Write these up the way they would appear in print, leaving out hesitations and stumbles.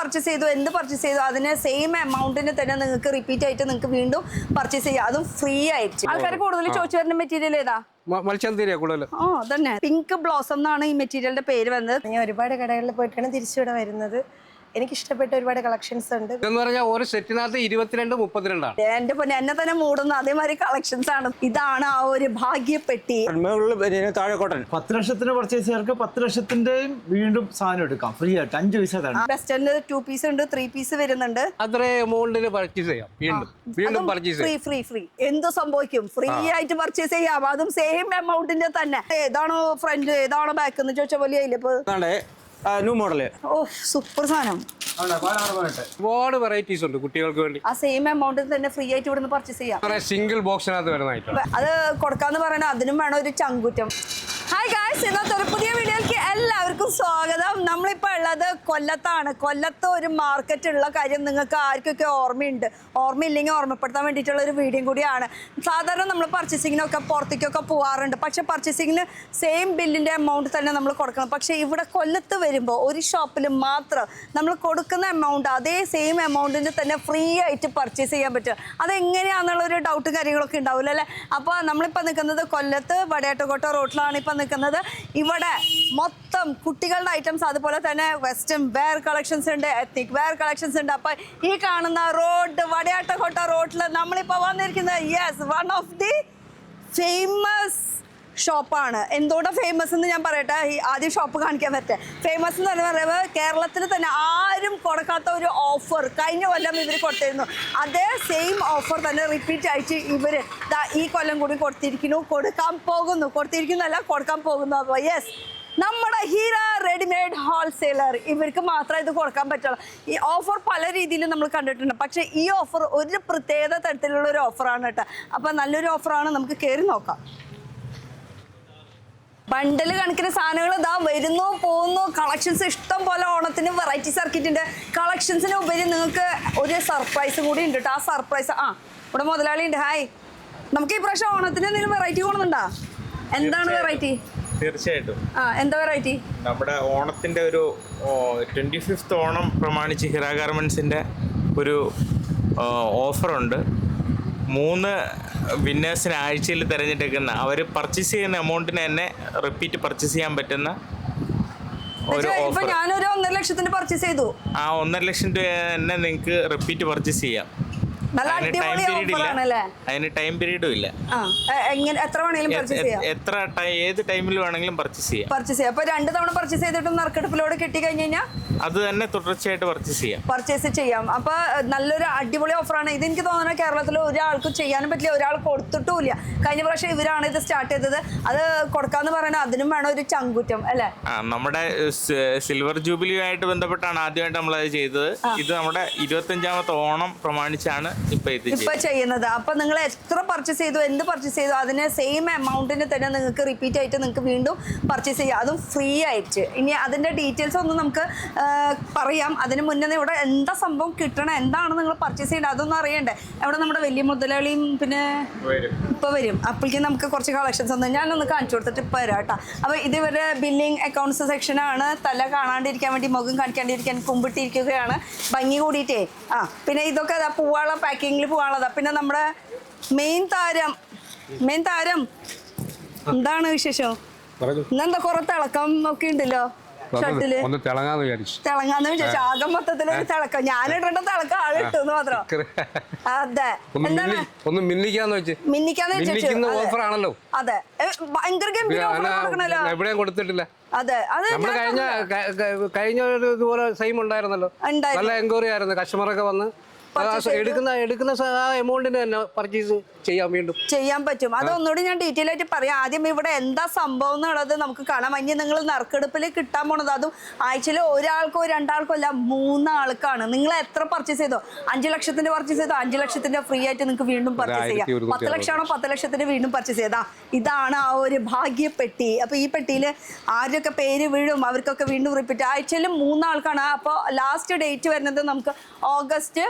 Purchase ചെയ്തു എന്ത് purchase ചെയ്തു അതിന് സെയിം എമൗണ്ടിന് തന്നെ നിങ്ങൾക്ക് റിപ്പീറ്റ് ആയിട്ട് നിങ്ങൾക്ക് വീണ്ടും പർച്ചേസ് ചെയ്യാം, അതും ഫ്രീ ആയിട്ട്. ആൾക്കാർ കൂടുതൽ ചോദിച്ചു വരുന്ന മെറ്റീരിയൽ ഏതാ? തന്നെ പിങ്ക് ബ്ലോസം എന്നാണ് ഈ മെറ്റീരിയലിന്റെ പേര് വന്നത്. ഞാൻ ഒരുപാട് കടകളിൽ പോയിട്ടാണ് തിരിച്ചുവിടെ വരുന്നത്. എനിക്ക് ഇഷ്ടപ്പെട്ട ഒരുപാട് കളക്ഷൻസ് ഉണ്ട്. ഒരു സെറ്റിനകത്ത് 22-32 എന്റെ പൊന്നെ എന്നെ തന്നെ മൂടുന്ന അതേമാതിരി കളക്ഷൻസ് ആണ്. ഇതാണ് ആ ഒരു ഭാഗ്യപ്പെട്ടി. താഴെക്കോട്ടൻ 10 ലക്ഷത്തിന് പർച്ചേസ് ചെയ്യാർക്ക് 10 ലക്ഷത്തിന്റെയും വീണ്ടും സാധനം എടുക്കാം ഫ്രീ ആയിട്ട് 5 പൈസ. വെസ്റ്റേണില് 2 പീസ് ഉണ്ട്, 3 പീസ് വരുന്നുണ്ട്. അത്ര എമൗണ്ടിന് പർച്ചേസ് ചെയ്യാം, വീണ്ടും പർച്ചേസ് ഫ്രീ ഫ്രീ ഫ്രീ. എന്ത് സംഭവിക്കും? ഫ്രീ ആയിട്ട് പർച്ചേസ് ചെയ്യാം, അതും സെയിം എമൗണ്ടിന്റെ തന്നെ. ഏതാണോ ഫ്രണ്ട് ഏതാണോ ബാക്ക് എന്ന് ചോദിച്ച പോലെ ന്യൂ മോഡല്. ഓ സൂപ്പർ സാധനം. ഒരുപാട് വെറൈറ്റീസ് ഉണ്ട് കുട്ടികൾക്ക് വേണ്ടി. ആ സെയിം എമൗണ്ടിൽ തന്നെ ഫ്രീ ആയിട്ട് ഇവിടുന്ന് പർച്ചേസ് ചെയ്യാം. സിംഗിൾ ബോക്സിനകത്ത് വരുന്നതായിട്ടാണ് അത് കൊടുക്കാന്ന് പറയുന്നത് അതിനും വേണം ഒരു ചങ്കുറ്റം. ഹായ് ഗായ്സ്, ഇന്നത്തെ ഒരു പുതിയ വീഡിയോയിലേക്ക് എല്ലാവർക്കും സ്വാഗതം. നമ്മളിപ്പോൾ ഉള്ളത് കൊല്ലത്താണ്. കൊല്ലത്ത് ഒരു മാർക്കറ്റ് ഉള്ള കാര്യം നിങ്ങൾക്ക് ആർക്കൊക്കെ ഓർമ്മയുണ്ട്? ഓർമ്മയില്ലെങ്കിൽ ഓർമ്മപ്പെടുത്താൻ വേണ്ടിയിട്ടുള്ള ഒരു വീഡിയോ കൂടിയാണ്. സാധാരണ നമ്മൾ പർച്ചേസിങ്ങിനൊക്കെ പുറത്തേക്കൊക്കെ പോകാറുണ്ട്, പക്ഷേ പർച്ചേസിങ്ങിന് സെയിം ബില്ലിൻ്റെ എമൗണ്ട് തന്നെ നമ്മൾ കൊടുക്കണം. പക്ഷേ ഇവിടെ കൊല്ലത്ത് വരുമ്പോൾ ഒരു ഷോപ്പിൽ മാത്രം നമ്മൾ കൊടുക്കുന്ന എമൗണ്ട് അതേ സെയിം എമൗണ്ടിന് തന്നെ ഫ്രീ ആയിട്ട് പർച്ചേസ് ചെയ്യാൻ പറ്റും. അതെങ്ങനെയാണെന്നുള്ളൊരു ഡൗട്ട് കാര്യങ്ങളൊക്കെ ഉണ്ടാവില്ല അല്ലേ? അപ്പോൾ നമ്മളിപ്പോൾ നിൽക്കുന്നത് കൊല്ലത്ത് വടയാട്ടുകോട്ട റോഡിലാണ് ഇപ്പോൾ നിൽക്കുന്നത്. ഇവിടെ മൊത്തം കുട്ടികളുടെ ഐറ്റംസ്, അതുപോലെ തന്നെ വെസ്റ്റേൺ വെയർ കളക്ഷൻസ് ഉണ്ട്, എത്നിക് വെയർ കളക്ഷൻസ് ഉണ്ട്. അപ്പം ഈ കാണുന്ന റോഡ് വടയാട്ടുകോട്ട റോഡിൽ നമ്മളിപ്പോൾ വന്നിരിക്കുന്നത് വൺ ഓഫ് ദി ഫേമസ് ഷോപ്പാണ്. എന്തുകൊണ്ട് ഫേമസ് എന്ന് ഞാൻ പറയട്ടെ, ഈ ആദ്യം ഷോപ്പ് കാണിക്കാൻ പറ്റേ. ഫേമസ് എന്ന് പറയുന്നത് കേരളത്തിൽ തന്നെ ആരും കൊടുക്കാത്ത ഒരു ഓഫർ കഴിഞ്ഞ കൊല്ലം ഇവർ കൊടുത്തിരുന്നു. അതേ സെയിം ഓഫർ തന്നെ റിപ്പീറ്റ് ആയിട്ട് ഇവർ ഈ കൊല്ലം കൂടി കൊടുക്കാൻ പോകുന്നു. അപ്പോൾ നമ്മുടെ ഹീറ റെഡിമെയ്ഡ് ഹോൾസെയിലർ ഇവർക്ക് മാത്രമേ ഇത് കൊടുക്കാൻ പറ്റുള്ളൂ. ഈ ഓഫർ പല രീതിയിലും നമ്മൾ കണ്ടിട്ടുണ്ട്, പക്ഷേ ഈ ഓഫർ ഒരു പ്രത്യേക തരത്തിലുള്ള ഒരു ഓഫറാണ് കേട്ടോ. അപ്പോൾ നല്ലൊരു ഓഫറാണ്, നമുക്ക് കയറി നോക്കാം. ബണ്ടൽ കണക്കിന് സാധനങ്ങൾ ഇതാ വരുന്നു പോകുന്നു. കളക്ഷൻസ് ഇഷ്ടം പോലെ ഓണത്തിന് വെറൈറ്റീസ് ഇറക്കിയിട്ടുണ്ട്. കളക്ഷൻസിന് ഉപരി നിങ്ങൾക്ക് ഒരു സർപ്രൈസ് കൂടി ഉണ്ട് കേട്ടോ. ആ സർപ്രൈസ് ഇവിടെ മുതലാളി ഉണ്ട്. ഹായ്, നമുക്ക് ഈ പ്രാവശ്യം ഓണത്തിന് എന്തെങ്കിലും വെറൈറ്റി കൊണ്ടുണ്ടോ? എന്താണ് വെറൈറ്റി? തീർച്ചയായിട്ടും. എന്താ വെറൈറ്റി? നമ്മുടെ ഓണത്തിന്റെ ഒരു 25th ഓണം പ്രമാണിച്ച് ഹിറ ഗാർമെന്റ്സിന്റെ ഒരു ഓഫറുണ്ട്. 3 വിന്നേഴ്സിന് ആഴ്ചയിൽ തിരഞ്ഞെടുക്കുന്ന അവർ പർച്ചേസ് ചെയ്യുന്ന എമൗണ്ടിന് തന്നെ റിപ്പീറ്റ് പർച്ചേസ് ചെയ്യാൻ പറ്റുന്ന ഒരു ഓഫർ. ഞാനൊരു 1.5 ലക്ഷത്തിന് പർച്ചേസ് ചെയ്തു. ആ 1.5 ലക്ഷം രൂപ തന്നെ നിങ്ങൾക്ക് റിപ്പീറ്റ് പർച്ചേസ് ചെയ്യാം. അതിന് ടൈം പീരീഡും ഇല്ല. എത്ര വേണമെങ്കിലും പർച്ചേസ് ചെയ്യാം, ഏത് ടൈമിൽ വേണമെങ്കിലും പർച്ചേസ് ചെയ്യാം. അപ്പൊ 2 തവണ പർച്ചേസ് ചെയ്തിട്ടും നറുക്കെടുപ്പിലൂടെ കിട്ടി കഴിഞ്ഞ് കഴിഞ്ഞാൽ അത് തന്നെ തുടർച്ചയായിട്ട് പർച്ചേസ് ചെയ്യാം. അപ്പൊ നല്ലൊരു അടിപൊളി ഓഫറാണ് ഇത്. എനിക്ക് തോന്നുന്നത് കേരളത്തിൽ ഒരാൾക്കും ചെയ്യാനും പറ്റില്ല, ഒരാൾ കൊടുത്തിട്ടുമില്ല. കഴിഞ്ഞ പ്രാവശ്യം ഇവരാണ് ഇത് സ്റ്റാർട്ട് ചെയ്തത്. അത് കൊടുക്കാന്ന് പറയുന്നത് അതിനും വേണം ഒരു ചങ്കുറ്റം അല്ലേ? നമ്മുടെ സിൽവർ ജൂബിലിയുമായിട്ട് ബന്ധപ്പെട്ടാണ് ആദ്യമായിട്ട് നമ്മളത് ചെയ്തത്. ഇത് നമ്മുടെ 25ാമത്തെ ഓണം പ്രമാണിച്ചാണ് ഇപ്പൊ ചെയ്യുന്നത്. അപ്പൊ നിങ്ങൾ എത്ര പർച്ചേസ് ചെയ്തു എന്ത് പർച്ചേസ് ചെയ്തു അതിന് സെയിം എമൗണ്ടിന് തന്നെ നിങ്ങൾക്ക് റിപ്പീറ്റ് ആയിട്ട് നിങ്ങൾക്ക് വീണ്ടും പർച്ചേസ് ചെയ്യാം, അതും ഫ്രീ ആയിട്ട്. ഇനി അതിന്റെ ഡീറ്റെയിൽസ് ഒന്നും നമുക്ക് പറയാം. അതിന് മുന്നേ ഇവിടെ എന്താ സംഭവം കിട്ടണം, എന്താണ് നിങ്ങൾ പർച്ചേസ് ചെയ്യേണ്ടത് അതൊന്നും അറിയണ്ടേ. അവിടെ നമ്മുടെ വലിയ മുതലാളിയും പിന്നെ ഇപ്പൊ വരും. അപ്പോഴേക്കും നമുക്ക് കുറച്ച് കളക്ഷൻസ് ഒന്നും ഞാനൊന്ന് കാണിച്ചു കൊടുത്തിട്ട് ഇപ്പൊ വരാം കേട്ടോ. അപ്പൊ ഇതുവരെ ബില്ലിംഗ് അക്കൗണ്ട്സ് സെക്ഷനാണ്. തല കാണാണ്ടിരിക്കാൻ വേണ്ടി മുഖം കാണിക്കാണ്ടിരിക്കാൻ കുമ്പിട്ടിരിക്കുകയാണ് ഭംഗി കൂടിയിട്ടേ. പിന്നെ ഇതൊക്കെ പൂവാള പാക്കിങ്ങിൽ പോവാനുള്ളതാ. പിന്നെ നമ്മുടെ മെയിൻ താരം എന്താണ് വിശേഷം? ഇന്നെന്താ കുറെ തിളക്കം ഒക്കെ ഉണ്ടല്ലോ ഷർട്ടില്. തിളങ്ങാന്ന് വിചാരിച്ചു. ആകെ മൊത്തത്തിലൊരു തിളക്കം. ഞാനിടേണ്ട തിളക്കം ആളിട്ടെന്ന് മാത്രം. അതെ, എന്താണ് മിന്നിക്കാന്ന് വെച്ചാണല്ലോ. അതെ, ഭയങ്കര ഗംഭീര ഓഫർ കൊടുക്കണല്ലോ. എവിടെയും കൊടുത്തിട്ടില്ല. അതെ, അത് കഴിഞ്ഞ ഇതുപോലെ സെയിം ഉണ്ടായിരുന്നല്ലോ. നല്ല എൻക്വയറി ആയിരുന്നു. കസ്റ്റമറൊക്കെ വന്ന് എടുക്കുന്ന എമൗണ്ടിന് തന്നെ പർച്ചേസ് ചെയ്യാൻ പറ്റും. അതൊന്നുകൂടി ഞാൻ ഡീറ്റെയിൽ ആയിട്ട് പറയാം. ആദ്യം ഇവിടെ എന്താ സംഭവം എന്നുള്ളത് നമുക്ക് കാണാം. ഇനി നിങ്ങൾ നറുക്കെടുപ്പിൽ കിട്ടാൻ പോണത് അതും ആഴ്ചയിൽ ഒരാൾക്കോ 2 ആൾക്കോ അല്ല 3 ആൾക്കാണ്. നിങ്ങൾ എത്ര പർച്ചേസ് ചെയ്തോ 5 ലക്ഷത്തിന്റെ പർച്ചേസ് ചെയ്തോ 5 ലക്ഷത്തിന്റെ ഫ്രീ ആയിട്ട് നിങ്ങൾക്ക് വീണ്ടും പർച്ചേസ് ചെയ്യാം. 10 ലക്ഷമാണോ 10 ലക്ഷത്തിന് വീണ്ടും പർച്ചേസ് ചെയ്താ. ഇതാണ് ആ ഒരു ഭാഗ്യപ്പെട്ടി. അപ്പൊ ഈ പെട്ടിയിൽ ആരൊക്കെ പേര് വീഴും അവർക്കൊക്കെ വീണ്ടും റിപ്പീറ്റ്. ആഴ്ചയിൽ 3 ആൾക്കാണ്. അപ്പോൾ ലാസ്റ്റ് ഡേറ്റ് വരുന്നത് നമുക്ക് ഓഗസ്റ്റ്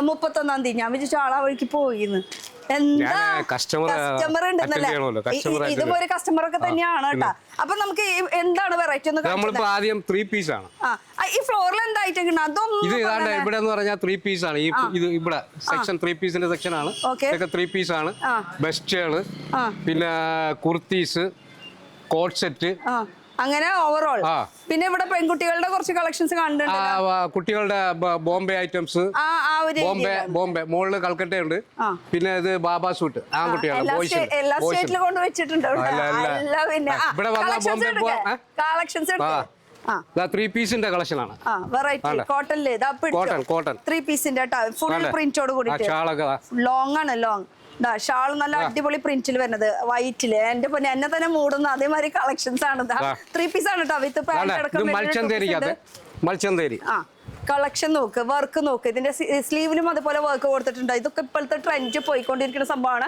31-ാം തീയതി. ഞാൻ വിചാരിച്ചു ആളാ വഴിക്ക് പോയിന്ന്. എന്താ customer കസ്റ്റമർ ഉണ്ടെന്നല്ലേ ചെയ്യണമല്ലോ, customer ഇതും ഒരു കസ്റ്റമർ ഒക്കെ തന്നെയാണ് കേട്ടാ. അപ്പൊ നമുക്ക് എന്താണ് വെറൈറ്റി ഒന്ന് നമ്മളിപ്പോ ആദ്യം 3 പീസ് ആണ്. ഈ ഫ്ലോറിൽ എന്തായിട്ടാണ് അതൊന്നും ഇത് ഇതാണ്ട് ഇവിടെ എന്ന് പറഞ്ഞാൽ 3 പീസ് ആണ്. ഇത് ഇവിടെ സെക്ഷൻ 3 പീസിന്റെ സെക്ഷൻ ആണ്. ഇതൊക്കെ 3 പീസ് ആണ്. ബെസ്റ്റുകള്, പിന്നെ കുർത്തീസ്, കോട്ട് സെറ്റ്, അങ്ങനെ ഓവറോൾ. പിന്നെ ഇവിടെ പെൺകുട്ടികളുടെ കുറച്ച് കളക്ഷൻസ് കണ്ടിട്ടുണ്ട്. കുട്ടികളുടെ ബോംബെ ഐറ്റംസ്, ബോംബെ മുകളില് കൽക്കട്ട ഉണ്ട്. പിന്നെ ഇത് ബാബാ സൂട്ട് ആൺകുട്ടികളുടെ ബോയ്സ്. എല്ലാ സ്റ്റേറ്റിലും കൊണ്ട് വെച്ചിട്ടുണ്ട്. ഇവിടെ വന്ന ബോംബെ കളക്ഷൻസ് 3 പീസിന്റെ കളക്ഷൻ ആണ്. വെറൈറ്റി കോട്ടണില് കോട്ടൺ 3 പീസിന്റെ ഫുൾ പ്രിന്റോട് കൂടി ലോങ് ആണ്. ലോങ് ഷാൾ നല്ല അടിപൊളി പ്രിന്റിൽ വരുന്നത് വൈറ്റില്. എന്റെ പൊന്നെ എന്നെ തന്നെ മൂടുന്ന അതേമാതിരി കളക്ഷൻസ് ആണ്. 3 പീസ് ആണ് കേട്ടോ. വിത്ത് പാന്റ് അടക്കം കളക്ഷൻ നോക്ക്, വർക്ക് നോക്ക്. ഇതിന്റെ സ്ലീവിലും അതുപോലെ വർക്ക് കൊടുത്തിട്ടുണ്ട്. ഇതൊക്കെ ഇപ്പോഴത്തെ ട്രെൻഡ് പോയിക്കൊണ്ടിരിക്കുന്ന സംഭവമാണ്.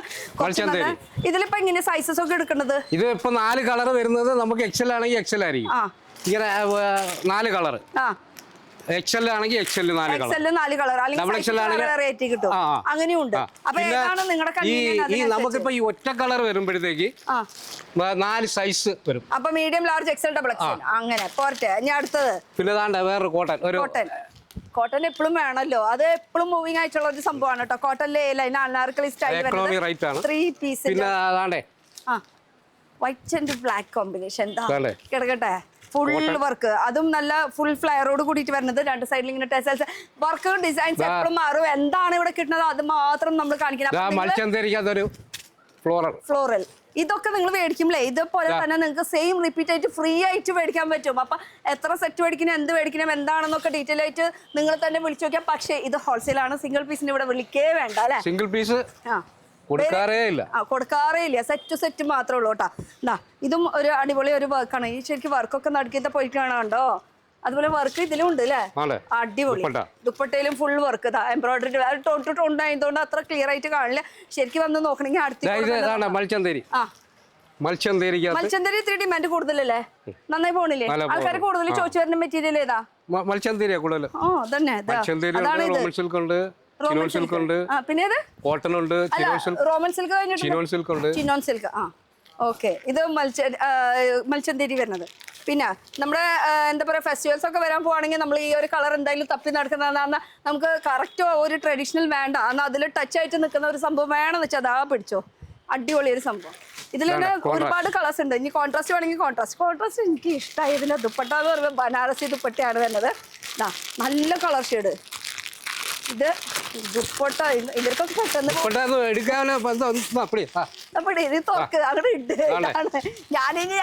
ഇതിലിപ്പോ എങ്ങനെ സൈസസ് ഒക്കെ എടുക്കുന്നത്? ഇത് ഇപ്പൊ 4 കളർ വരുന്നത് നമുക്ക് എക്സൽ ആണെങ്കിൽ എക്സൽ ആയിരിക്കും. ഇങ്ങനെ 4 കളർ. എക്സൽ ആണെങ്കിൽ എക്സൽ 4 കളർ, വെറൈറ്റി കിട്ടും. അങ്ങനെയുണ്ട്. അപ്പൊ ഏതാണ് നിങ്ങളുടെ ഈ നമുക്കിപ്പോ ഈ ഒറ്റ കളർ വരുമ്പോഴത്തേക്ക് 4 സൈസ് വരും. അപ്പൊ medium, large, XL, double XL അങ്ങനെ പോരട്ടെ. ഇനി അടുത്തത് പിന്നെ വേറൊരു കോട്ടൺ എപ്പോഴും വേണമല്ലോ. അത് എപ്പോഴും മൂവിങ് ആയിട്ടുള്ള ഒരു സംഭവമാണ് കേട്ടോ. കോട്ടണിലെ Anarkali style 3 piece. White and black combination കിടക്കട്ടെ. ഫുൾ വർക്ക്, അതും നല്ല ഫുൾ ഫ്ലയറോട് കൂടിയിട്ട് വരുന്നത്. 2 സൈഡിൽ ഇങ്ങനെ ടെസൽസ് വർക്ക്, ഡിസൈൻസ് എപ്പോഴും മാറും. എന്താണ് ഇവിടെ കിട്ടുന്നത് അത് മാത്രം നമ്മൾ കാണിക്കണം. ഫ്ലോറൽ ഇതൊക്കെ നിങ്ങൾ മേടിക്കുമ്പോഴേ ഇതുപോലെ തന്നെ നിങ്ങൾക്ക് സെയിം റിപ്പീറ്റ് ആയിട്ട് ഫ്രീ ആയിട്ട് മേടിക്കാൻ പറ്റും. അപ്പൊ എത്ര സെറ്റ് മേടിക്കണം, എന്ത് മേടിക്കണം, എന്താണെന്നൊക്കെ ഡീറ്റെയിൽ ആയിട്ട് നിങ്ങൾ തന്നെ വിളിച്ചു നോക്കിയാൽ. പക്ഷേ ഇത് ഹോൾസെയിൽ ആണ്. സിംഗിൾ പീസിന് ഇവിടെ വിളിക്കേ വേണ്ട അല്ലെ. സിംഗിൾ പീസ് കൊടുക്കാറേ ഇല്ല. സെറ്റ് മാത്രമേ ഉള്ളൂ കേട്ടാ. ഇതും ഒരു അടിപൊളി ഒരു വർക്കാണ്. ഈ ശരിക്കും വർക്കൊക്കെ നടക്കിയത്തെ പോയിട്ടാണ് കണ്ടോ. അതുപോലെ വർക്ക് ഇതിലും ഉണ്ട് അല്ലേ. അടിപൊളി. ദുപ്പട്ടയിലും ഫുൾ വർക്ക് എംബ്രോയിഡറി ഉണ്ടായതുകൊണ്ട് അത്ര ക്ലിയർ ആയിട്ട് കാണില്ല. ശരിക്കും വന്ന് നോക്കണമെങ്കിൽ മത്സ്യന്തേരി ഇത്തിരി ഡിമാൻഡ് കൂടുതലല്ലേ. നന്നായി പോണില്ലേ ആൾക്കാർ കൂടുതൽ ചോദിച്ചു വരുന്ന മെറ്റീരിയൽ ഏതാ? പിന്നെ റോമൻ സിൽക്ക് കഴിഞ്ഞിട്ട് ചിനോൺ സിൽക്ക്. ഓക്കെ, ഇത് മത്സ്യന്തേരി വരുന്നത്. പിന്നെ നമ്മുടെ എന്താ പറയുക ഫെസ്റ്റിവൽസ് ഒക്കെ വരാൻ പോവാണെങ്കിൽ നമ്മൾ ഈ ഒരു കളർ എന്തായാലും തപ്പി നടക്കുന്നതെന്ന് നമുക്ക് കറക്റ്റ് ഒരു ട്രഡീഷണൽ വേണ്ട. എന്നാൽ അതിൽ ടച്ച് ആയിട്ട് നിൽക്കുന്ന ഒരു സംഭവം വേണമെന്ന് വെച്ചാൽ അതാ പിടിച്ചോ. അടിപൊളി ഒരു സംഭവം. ഇതിൽ തന്നെ ഒരുപാട് കളേഴ്സ് ഉണ്ട്. ഇനി കോൺട്രാസ്റ്റ് വേണമെങ്കിൽ കോൺട്രാസ്റ്റ് എനിക്ക് ഇഷ്ടമായതില്ല. ദുപ്പട്ട എന്ന് പറയുമ്പോൾ ബനാറസി ദുപ്പട്ടയാണ് വരുന്നത്. നല്ല കളർ ഷെയ്ഡ്. ഇത് ദുപ്പട്ട ഇവർക്കൊക്കെ പെട്ടെന്ന് ഞാനിനി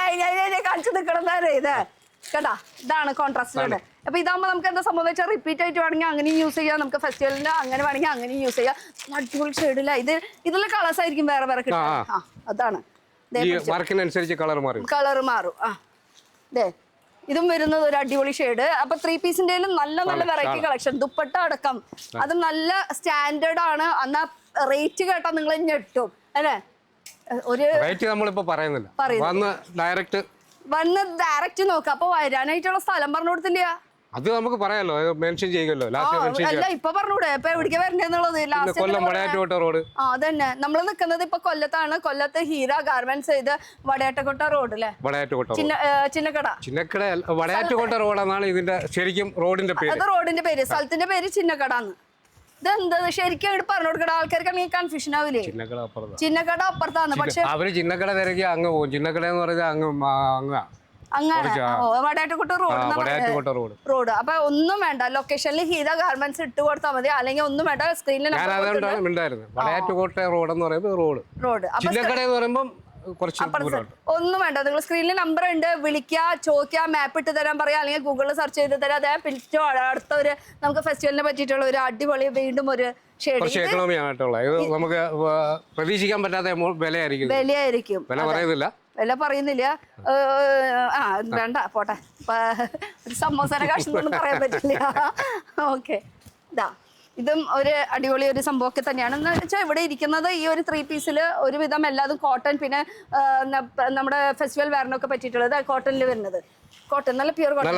കാണിച്ചു നിൽക്കണമെന്നേ. ഇത് കേട്ടാ, ഇതാണ് കോൺട്രാസ്റ്റ്. അപ്പൊ ഇതാകുമ്പോൾ നമുക്ക് എന്താ സംഭവം വെച്ചാൽ റിപ്പീറ്റ് ആയിട്ട് വേണമെങ്കിൽ അങ്ങനെയും യൂസ് ചെയ്യാം. നമുക്ക് ഫെസ്റ്റിവലിന് അങ്ങനെ വേണമെങ്കിൽ അങ്ങനെയും യൂസ് ചെയ്യാം. അടിപൊളി ഷെയ്ഡില്ല. ഇതിലെ കളേഴ്സ് ആയിരിക്കും വേറെ വേറെ കിട്ടുക. അതാണ് കളർ മാറും. ഇതും വരുന്നത് ഒരു അടിപൊളി ഷെയ്ഡ്. അപ്പൊ 3 പീസിന്റെ നല്ല നല്ല വെറൈറ്റി കളക്ഷൻ. ദുപ്പട്ട അടക്കം അത് നല്ല സ്റ്റാൻഡേർഡ് ആണ്. എന്നാ റേറ്റ് കേട്ടാ നിങ്ങൾ ഞെട്ടും അല്ലെ. ഒരു വന്ന് ഡയറക്റ്റ് നോക്കാം. അപ്പൊ വരാനായിട്ടുള്ള സ്ഥലം പറഞ്ഞു കൊടുത്തില്ല. അത് നമുക്ക് പറയാലോ, മെൻഷൻ ചെയ്യുമല്ലോ. അല്ല ഇപ്പൊ പറഞ്ഞൂടെ ഇപ്പൊ എവിടേക്ക് വരണ്ടെന്നുള്ളത്. അതന്നെ നമ്മൾ നിൽക്കുന്നത് ഇപ്പൊ കൊല്ലത്താണ്. കൊല്ലത്ത് ഹീര ഗാർമെന്റ്സ് ചെയ്ത് വടയാട്ടുകോട്ട റോഡ് അല്ലേ. ചിന്നക്കട വടയാറ്റുകോട്ട റോഡാണ് ഇതിന്റെ ശരിക്കും റോഡിന്റെ പേര്. അത് റോഡിന്റെ പേര്. സ്ഥലത്തിന്റെ പേര് ചിന്നക്കടാന്ന്. ഇതെന്താ ശരിക്കും ഇവിടെ പറഞ്ഞു കൊടുക്കട. ആൾക്കാർക്ക് കൺഫ്യൂഷൻ ആവില്ലേ. ചിന്നക്കട അപ്പുറത്താണ്. പക്ഷെ അവര് ചിന്നക്കട തിരക്കി അങ്ങ് പോകും. ചിന്നക്കട എന്ന് പറഞ്ഞാൽ അങ്ങ് വടയാട്ടുകോട്ട റോഡ്. അപ്പൊ ഒന്നും വേണ്ട, ലൊക്കേഷനിൽ ഹീര ഗാർമെന്റ്സ് ഇട്ട് കൊടുത്താൽ മതി. അല്ലെങ്കിൽ ഒന്നും വേണ്ട, സ്ക്രീനിൽ വടയാറ്റുകോട്ട റോഡ് എന്ന് പറയുമ്പോൾ റോഡ് ചിന്നക്കട എന്ന് പറയുമ്പോൾ ഒന്നും വേണ്ട. നിങ്ങൾ സ്ക്രീനിൽ നമ്പർ ഉണ്ട്, വിളിക്കുക, ചോദിക്കുക, മാപ്പ് ഇട്ട് തരാൻ പറയാം, അല്ലെങ്കിൽ ഗൂഗിളിൽ സെർച്ച് ചെയ്ത് തരാം. അതേ പിടിച്ചോ. അടുത്ത ഒരു നമുക്ക് ഫെസ്റ്റിവലിനെ പറ്റിയിട്ടുള്ള ഒരു അടിപൊളി വീണ്ടും ഒരു നമുക്ക് പ്രതീക്ഷിക്കാൻ പറ്റാത്ത വിലയായിരിക്കും. വില പറയുന്നില്ല. വേണ്ട പോട്ടെ. ഒരു സമോസനെ കാശൊന്നും പറയാൻ പറ്റില്ല. ഓക്കെ, ഇതും ഒരു അടിപൊളി ഒരു സംഭവമൊക്കെ തന്നെയാണ്. എന്ന് വെച്ചാൽ ഇവിടെ ഇരിക്കുന്നത് ഈ ഒരു 3 പീസിൽ ഒരുവിധം എല്ലാതും കോട്ടൺ. പിന്നെ നമ്മുടെ ഫെസ്റ്റിവൽ വെയറിനൊക്കെ പറ്റിയിട്ടുള്ളത് കോട്ടണിൽ വരുന്നത്. കോട്ടൺ നല്ല പ്യൂർ കോട്ടൺ.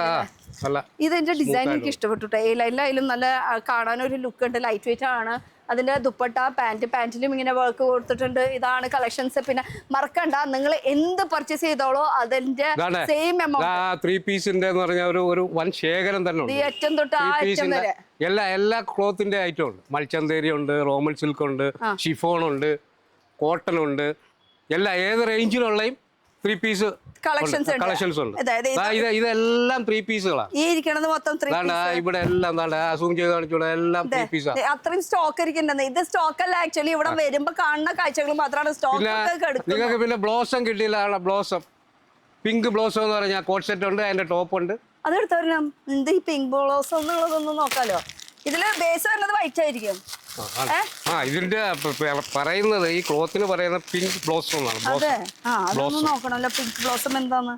നല്ല ഇതിന്റെ ഡിസൈൻ എനിക്ക് ഇഷ്ടപ്പെട്ടു കേട്ടോ. എ ലൈനിലായാലും നല്ല കാണാനൊരു ലുക്ക് ഉണ്ട്. ലൈറ്റ് വെയിറ്റ് ആണ്. അതിന്റെ ദുപ്പട്ട പാന്റിലും ഇങ്ങനെ വർക്ക് കൊടുത്തിട്ടുണ്ട്. ഇതാണ് കളക്ഷൻസ്. പിന്നെ മറക്കണ്ട, നിങ്ങൾ എന്ത് പർച്ചേസ് ചെയ്തോളോ അതിന്റെ സെയിം എമൗണ്ട്. 3 പീസിന്റെ എന്ന് പറഞ്ഞാൽ ഒരു വൻ ശേഖരം തന്നെ ഉണ്ട്. ഏറ്റവും തൊട്ട് ആ ഐറ്റം വരെ എല്ലാ ക്ലോത്തിന്റെ ഐറ്റം ഉണ്ട്. മൽച്ചന്തേരി ഉണ്ട്, റോമൻ സിൽക്ക് ഉണ്ട്, ഷിഫോൺ ഉണ്ട്, കോട്ടൺ ഉണ്ട്, ഏത് റേഞ്ചിലുള്ളയും 3 പീസ് കളക്ഷൻസ് ഉണ്ട്. ഇതെല്ലാം 3 പീസുകളാണ്. ഈ ഇരിക്കണത് മൊത്തം 3 പീസ്. ഇവിടെ എല്ലാം സൂം ചെയ്ത് കാണിച്ചൂടെ, എല്ലാം 3 പീസാണ്. അത്രയും സ്റ്റോക്ക് ഇരിക്കുന്നുണ്ട്. ഇത് സ്റ്റോക്ക് അല്ല, ആക്ച്വലി ഇവിടെ വരുമ്പോ കാണുന്ന കാഴ്ചകൾ മാത്രമാണ് സ്റ്റോക്ക്. നിങ്ങൾക്ക് പിന്നെ ബ്ലോസം കിട്ടിയില്ല. ബ്ലോസം പിങ്ക് ബ്ലോസം എന്ന് പറഞ്ഞാൽ കോട്ട് സെറ്റ് ഉണ്ട്, അതിന്റെ ടോപ്പ് ഉണ്ട്. അതെടുത്തവരണം. എന്ത് ഈ പിങ്ക് ബ്ലോസം എന്നുള്ളതൊന്നും നോക്കാലോ. ഇതില് ബേസ് വരുന്നത് വൈറ്റ് ആയിരിക്കും. ഇതിന്റെ പറയുന്നത് ഈ ക്ലോത്തിന് പറയുന്നത് പിങ്ക് ബ്ലോസം എന്നാണ്. അതെ, അതൊന്നും നോക്കണല്ലോ പിങ്ക് ബ്ലോസം എന്താന്ന്.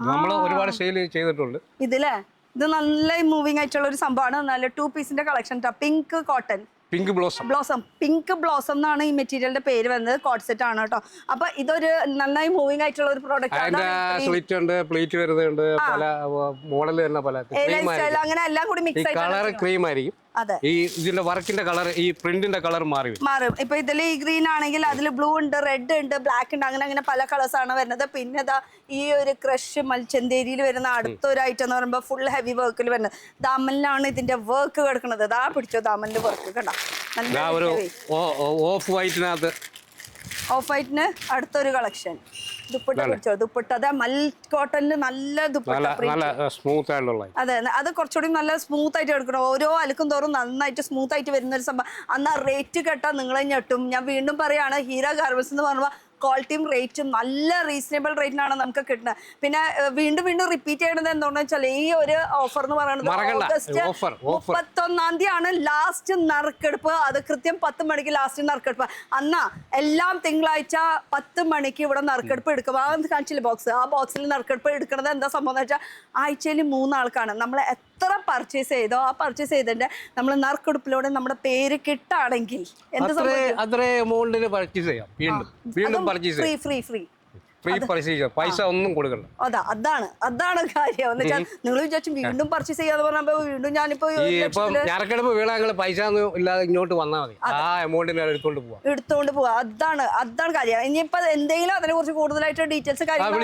നമ്മൾ ഒരുപാട് സെയിൽ ചെയ്തിട്ടുണ്ട് ഇതിലെ. ഇത് നല്ല മൂവിങ് ആയിട്ടുള്ള ഒരു സംഭവമാണ്. നല്ല 2 പീസിന്റെ collection. Pink cotton, pink blossom pink blossom എന്നാണ് ഈ മെറ്റീരിയലിന്റെ പേര് വരുന്നത്. കോട്ട് സെറ്റ് ആണ് കേട്ടോ. അപ്പൊ ഇതൊരു നന്നായി മൂവിങ് ആയിട്ടുള്ള ഒരു പ്രോഡക്റ്റ് ആണ്. സ്ലിറ്റ് ഉണ്ട്, പ്ലീറ്റ് വരുന്നുണ്ട്, പല മോഡൽ തന്നെ, പല അങ്ങനെ എല്ലാം കൂടി മിക്സ് ആയിട്ട് കളർ ക്രീം ആയിരിക്കും. ഈ ഇതിന്റെ വർക്കിന്റെ കളർ, ഈ പ്രിന്റിന്റെ കളർ മാറും. ഇപ്പൊ ഇതിൽ ഈ ഗ്രീൻ ആണെങ്കിൽ അതിൽ ബ്ലൂ ഉണ്ട്, റെഡ് ഉണ്ട്, ബ്ലാക്ക് ഉണ്ട്, അങ്ങനെ പല കളേഴ്സ് ആണ് വരുന്നത്. പിന്നെ ഈ ഒരു ക്രഷ് മൽച്ചന്തേരിയിൽ വരുന്ന അടുത്തൊരു ഐറ്റം എന്ന് പറയുമ്പോൾ ഫുൾ ഹെവി വർക്കിൽ വരുന്നത്. ദാമനിലാണ് ഇതിന്റെ വർക്ക് കിടക്കുന്നത്. പിടിച്ചോ ദാമന്റെ വർക്ക് കണ്ടോ. ഓഫ് വൈറ്റിനകത്ത് ഓഫ് വൈറ്റിന് അടുത്തൊരു കളക്ഷൻ. ദുപ്പട്ട പിടിച്ചോ. ദുപ്പട്ട അതെ മൽ കോട്ടണില് നല്ല ദുപ്പട്ട, സ്മൂത്ത് ആയിട്ടുള്ള. അതെ, അത് കുറച്ചുകൂടി നല്ല സ്മൂത്ത് ആയിട്ട് എടുക്കണം. ഓരോ അലക്കും തോറും നന്നായിട്ട് സ്മൂത്ത് ആയിട്ട് വരുന്ന ഒരു സംഭവം. അന്ന് ആ റേറ്റ് കേട്ടാൽ നിങ്ങളെ ഞെട്ടും. ഞാൻ വീണ്ടും പറയാണ്, ഹീര ഗാർമെന്റ്സ് എന്ന് പറയുമ്പോൾ ക്വാളിറ്റിയും റേറ്റും നല്ല റീസണബിൾ റേറ്റിനാണ് നമുക്ക് കിട്ടുന്നത്. പിന്നെ വീണ്ടും റിപ്പീറ്റ് ചെയ്യണത് എന്താണെന്ന് വെച്ചാൽ ഈ ഒരു ഓഫർ എന്ന് പറയുന്നത് ഓഗസ്റ്റ് 31 തീയതിയാണ് ലാസ്റ്റ് നറുക്കെടുപ്പ്. അത് കൃത്യം 10 മണിക്ക് ലാസ്റ്റ് നറുക്കെടുപ്പ്. അന്നാ എല്ലാം തിങ്കളാഴ്ച 10 മണിക്ക് ഇവിടെ നറുക്കെടുപ്പ് എടുക്കും. കാണിച്ചില്ല ബോക്സ്, ആ ബോക്സിൽ നറുക്കെടുപ്പ് എടുക്കുന്നത് എന്താ സംഭവം എന്ന് വെച്ചാൽ ആഴ്ചയിൽ 3 ആൾക്കാണ്. നമ്മൾ എത്ര പർച്ചേസ് ചെയ്തോ ആ പർച്ചേസ് ചെയ്തതിന്റെ നമ്മൾ നറുക്കെടുപ്പിലൂടെ നമ്മുടെ പേര് കിട്ടാണെങ്കിൽ എന്ത് പൈസ ഒന്നും കൊടുക്കണ്ട. അതാണ് കാര്യം. നിങ്ങൾ വിചാരിച്ചു വീണ്ടും പർച്ചേസ് ചെയ്യാന്ന് പറഞ്ഞപ്പോ വീണ്ടും ഞാനിപ്പോ ഞരക്കെടുപ്പ് വീണാങ്ങൾ പൈസ ഇല്ലാതെ ഇങ്ങോട്ട് വന്നാൽ മതി, ആ എമൗണ്ടിന് എടുത്തോണ്ട് പോവാ. അതാണ് കാര്യം. ഇനിയിപ്പോ എന്തെങ്കിലും അതിനെ കുറിച്ച് കൂടുതലായിട്ട് ഡീറ്റെയിൽസ് കാര്യങ്ങൾ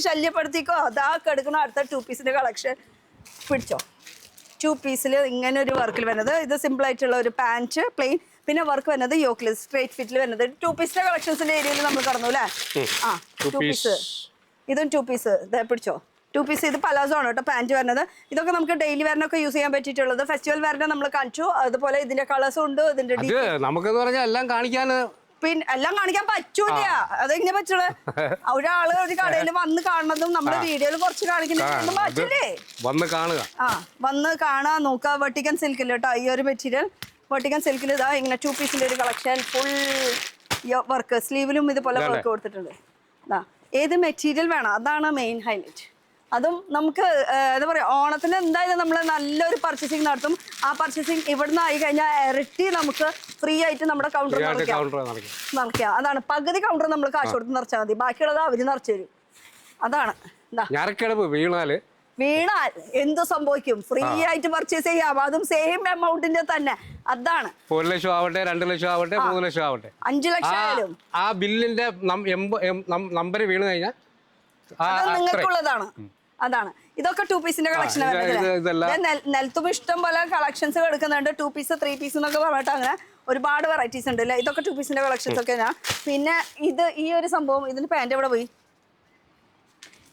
ശല്യപ്പെടുത്തിക്കോ. അതാ കിടക്കണ അടുത്ത 2 പീസിന്റെ കളക്ഷൻ പിടിച്ചോ. 2 പീസിൽ ഇങ്ങനെ ഒരു വർക്കിൽ വരുന്നത്. ഇത് സിമ്പിൾ ആയിട്ടുള്ള ഒരു പാന്റ് പ്ലെയിൻ, പിന്നെ വർക്ക് വരുന്നത് യോക്കിൽ സ്ട്രേറ്റ് ഫിറ്റിൽ വരുന്നത്. 2 പീസിന്റെ കളക്ഷൻസിന്റെ ഏരിയയിൽ നമ്മൾ കടന്നു അല്ലേ. 2 പീസ്. ഇതും 2 പീസ് പിടിച്ചോ. 2 പീസ്. ഇത് പലാസോ ആണ് കേട്ടോ പാന്റ് വരുന്നത്. ഇതൊക്കെ നമുക്ക് ഡെയിലി വെയറിനൊക്കെ യൂസ് ചെയ്യാൻ പറ്റിയിട്ടുള്ളത്. ഫെസ്റ്റിവൽ വെയറിനെ നമ്മൾ കാണിച്ചു. അതുപോലെ ഇതിന്റെ കളേഴ്സും ഉണ്ട്. ഇതിന്റെ നമുക്കെന്ന് പറഞ്ഞാൽ എല്ലാം കാണിക്കാൻ, പിന്നെ എല്ലാം കാണിക്കാൻ പറ്റൂല. അതെങ്ങനെ പറ്റുള്ളൂ? ഒരാള് ഒരു കടയിൽ വന്ന് കാണുന്നതും നമ്മുടെ വീഡിയോയിൽ കുറച്ച് കാണിക്കുന്നതും പറ്റില്ലേ? വന്ന് കാണാൻ നോക്കുക. വെർട്ടിക്കൻ സിൽക്കിൽ കേട്ടോ ഈ ഒരു മെറ്റീരിയൽ. വെർട്ടിക്കൻ സിൽക്കിൽ ഇതാ ഇങ്ങനെ 2 പീസിന്റെ ഒരു കളക്ഷൻ. ഫുൾ വർക്ക്, സ്ലീവിലും ഇതുപോലെ വർക്ക് കൊടുത്തിട്ടുണ്ട്. ഏത് മെറ്റീരിയൽ വേണം അതാണ് മെയിൻ ഹൈലൈറ്റ്. അതും നമുക്ക് എന്താ പറയുക, ഓണത്തിന് എന്തായാലും നമ്മൾ നല്ലൊരു പർച്ചേസിങ് നടത്തും. ആ പർച്ചേസിങ് ഇവിടുന്ന് ആയി കഴിഞ്ഞാൽ ഇരട്ടി നമുക്ക് ഫ്രീ ആയിട്ട് നമ്മുടെ കൗണ്ടർ നിറയ്ക്കാം. അതാണ് പകുതി കൗണ്ടർ നമ്മൾ കാശ് കൊടുത്ത് നിറച്ചാൽ മതി, ബാക്കിയുള്ളത് അവര് നിറച്ചു തരും. അതാണ്. വീണാൽ എന്ത് സംഭവിക്കും? ഫ്രീ ആയിട്ട് പർച്ചേസ് ചെയ്യാം, അതും സെയിം എമൗണ്ടിന്റെ തന്നെ. അതാണ് 1 ലക്ഷം ആവട്ടെ, 2 ലക്ഷം ആവട്ടെ, 3 ലക്ഷം ആവട്ടെ, 5 ലക്ഷം ആയാലും ആ ബില്ലിന്റെ നമ്പർ വീണ് കഴിഞ്ഞാൽ നിങ്ങൾക്കുള്ളതാണ്. അതാണ്. ഇതൊക്കെ 2 പീസിന്റെ കളക്ഷൻ. നെൽത്തും ഇഷ്ടം പോലെ കളക്ഷൻസ് എടുക്കുന്നുണ്ട്. 2 പീസ് 3 പീസ് എന്നൊക്കെ പറഞ്ഞിട്ട് അങ്ങനെ ഒരുപാട് വെറൈറ്റീസ് ഉണ്ട് അല്ലേ. ഇതൊക്കെ 2 പീസിന്റെ കളക്ഷൻസ് ഒക്കെ ഞാൻ. പിന്നെ ഈ ഒരു സംഭവം, ഇതിന്റെ പാന്റ് എവിടെ പോയി?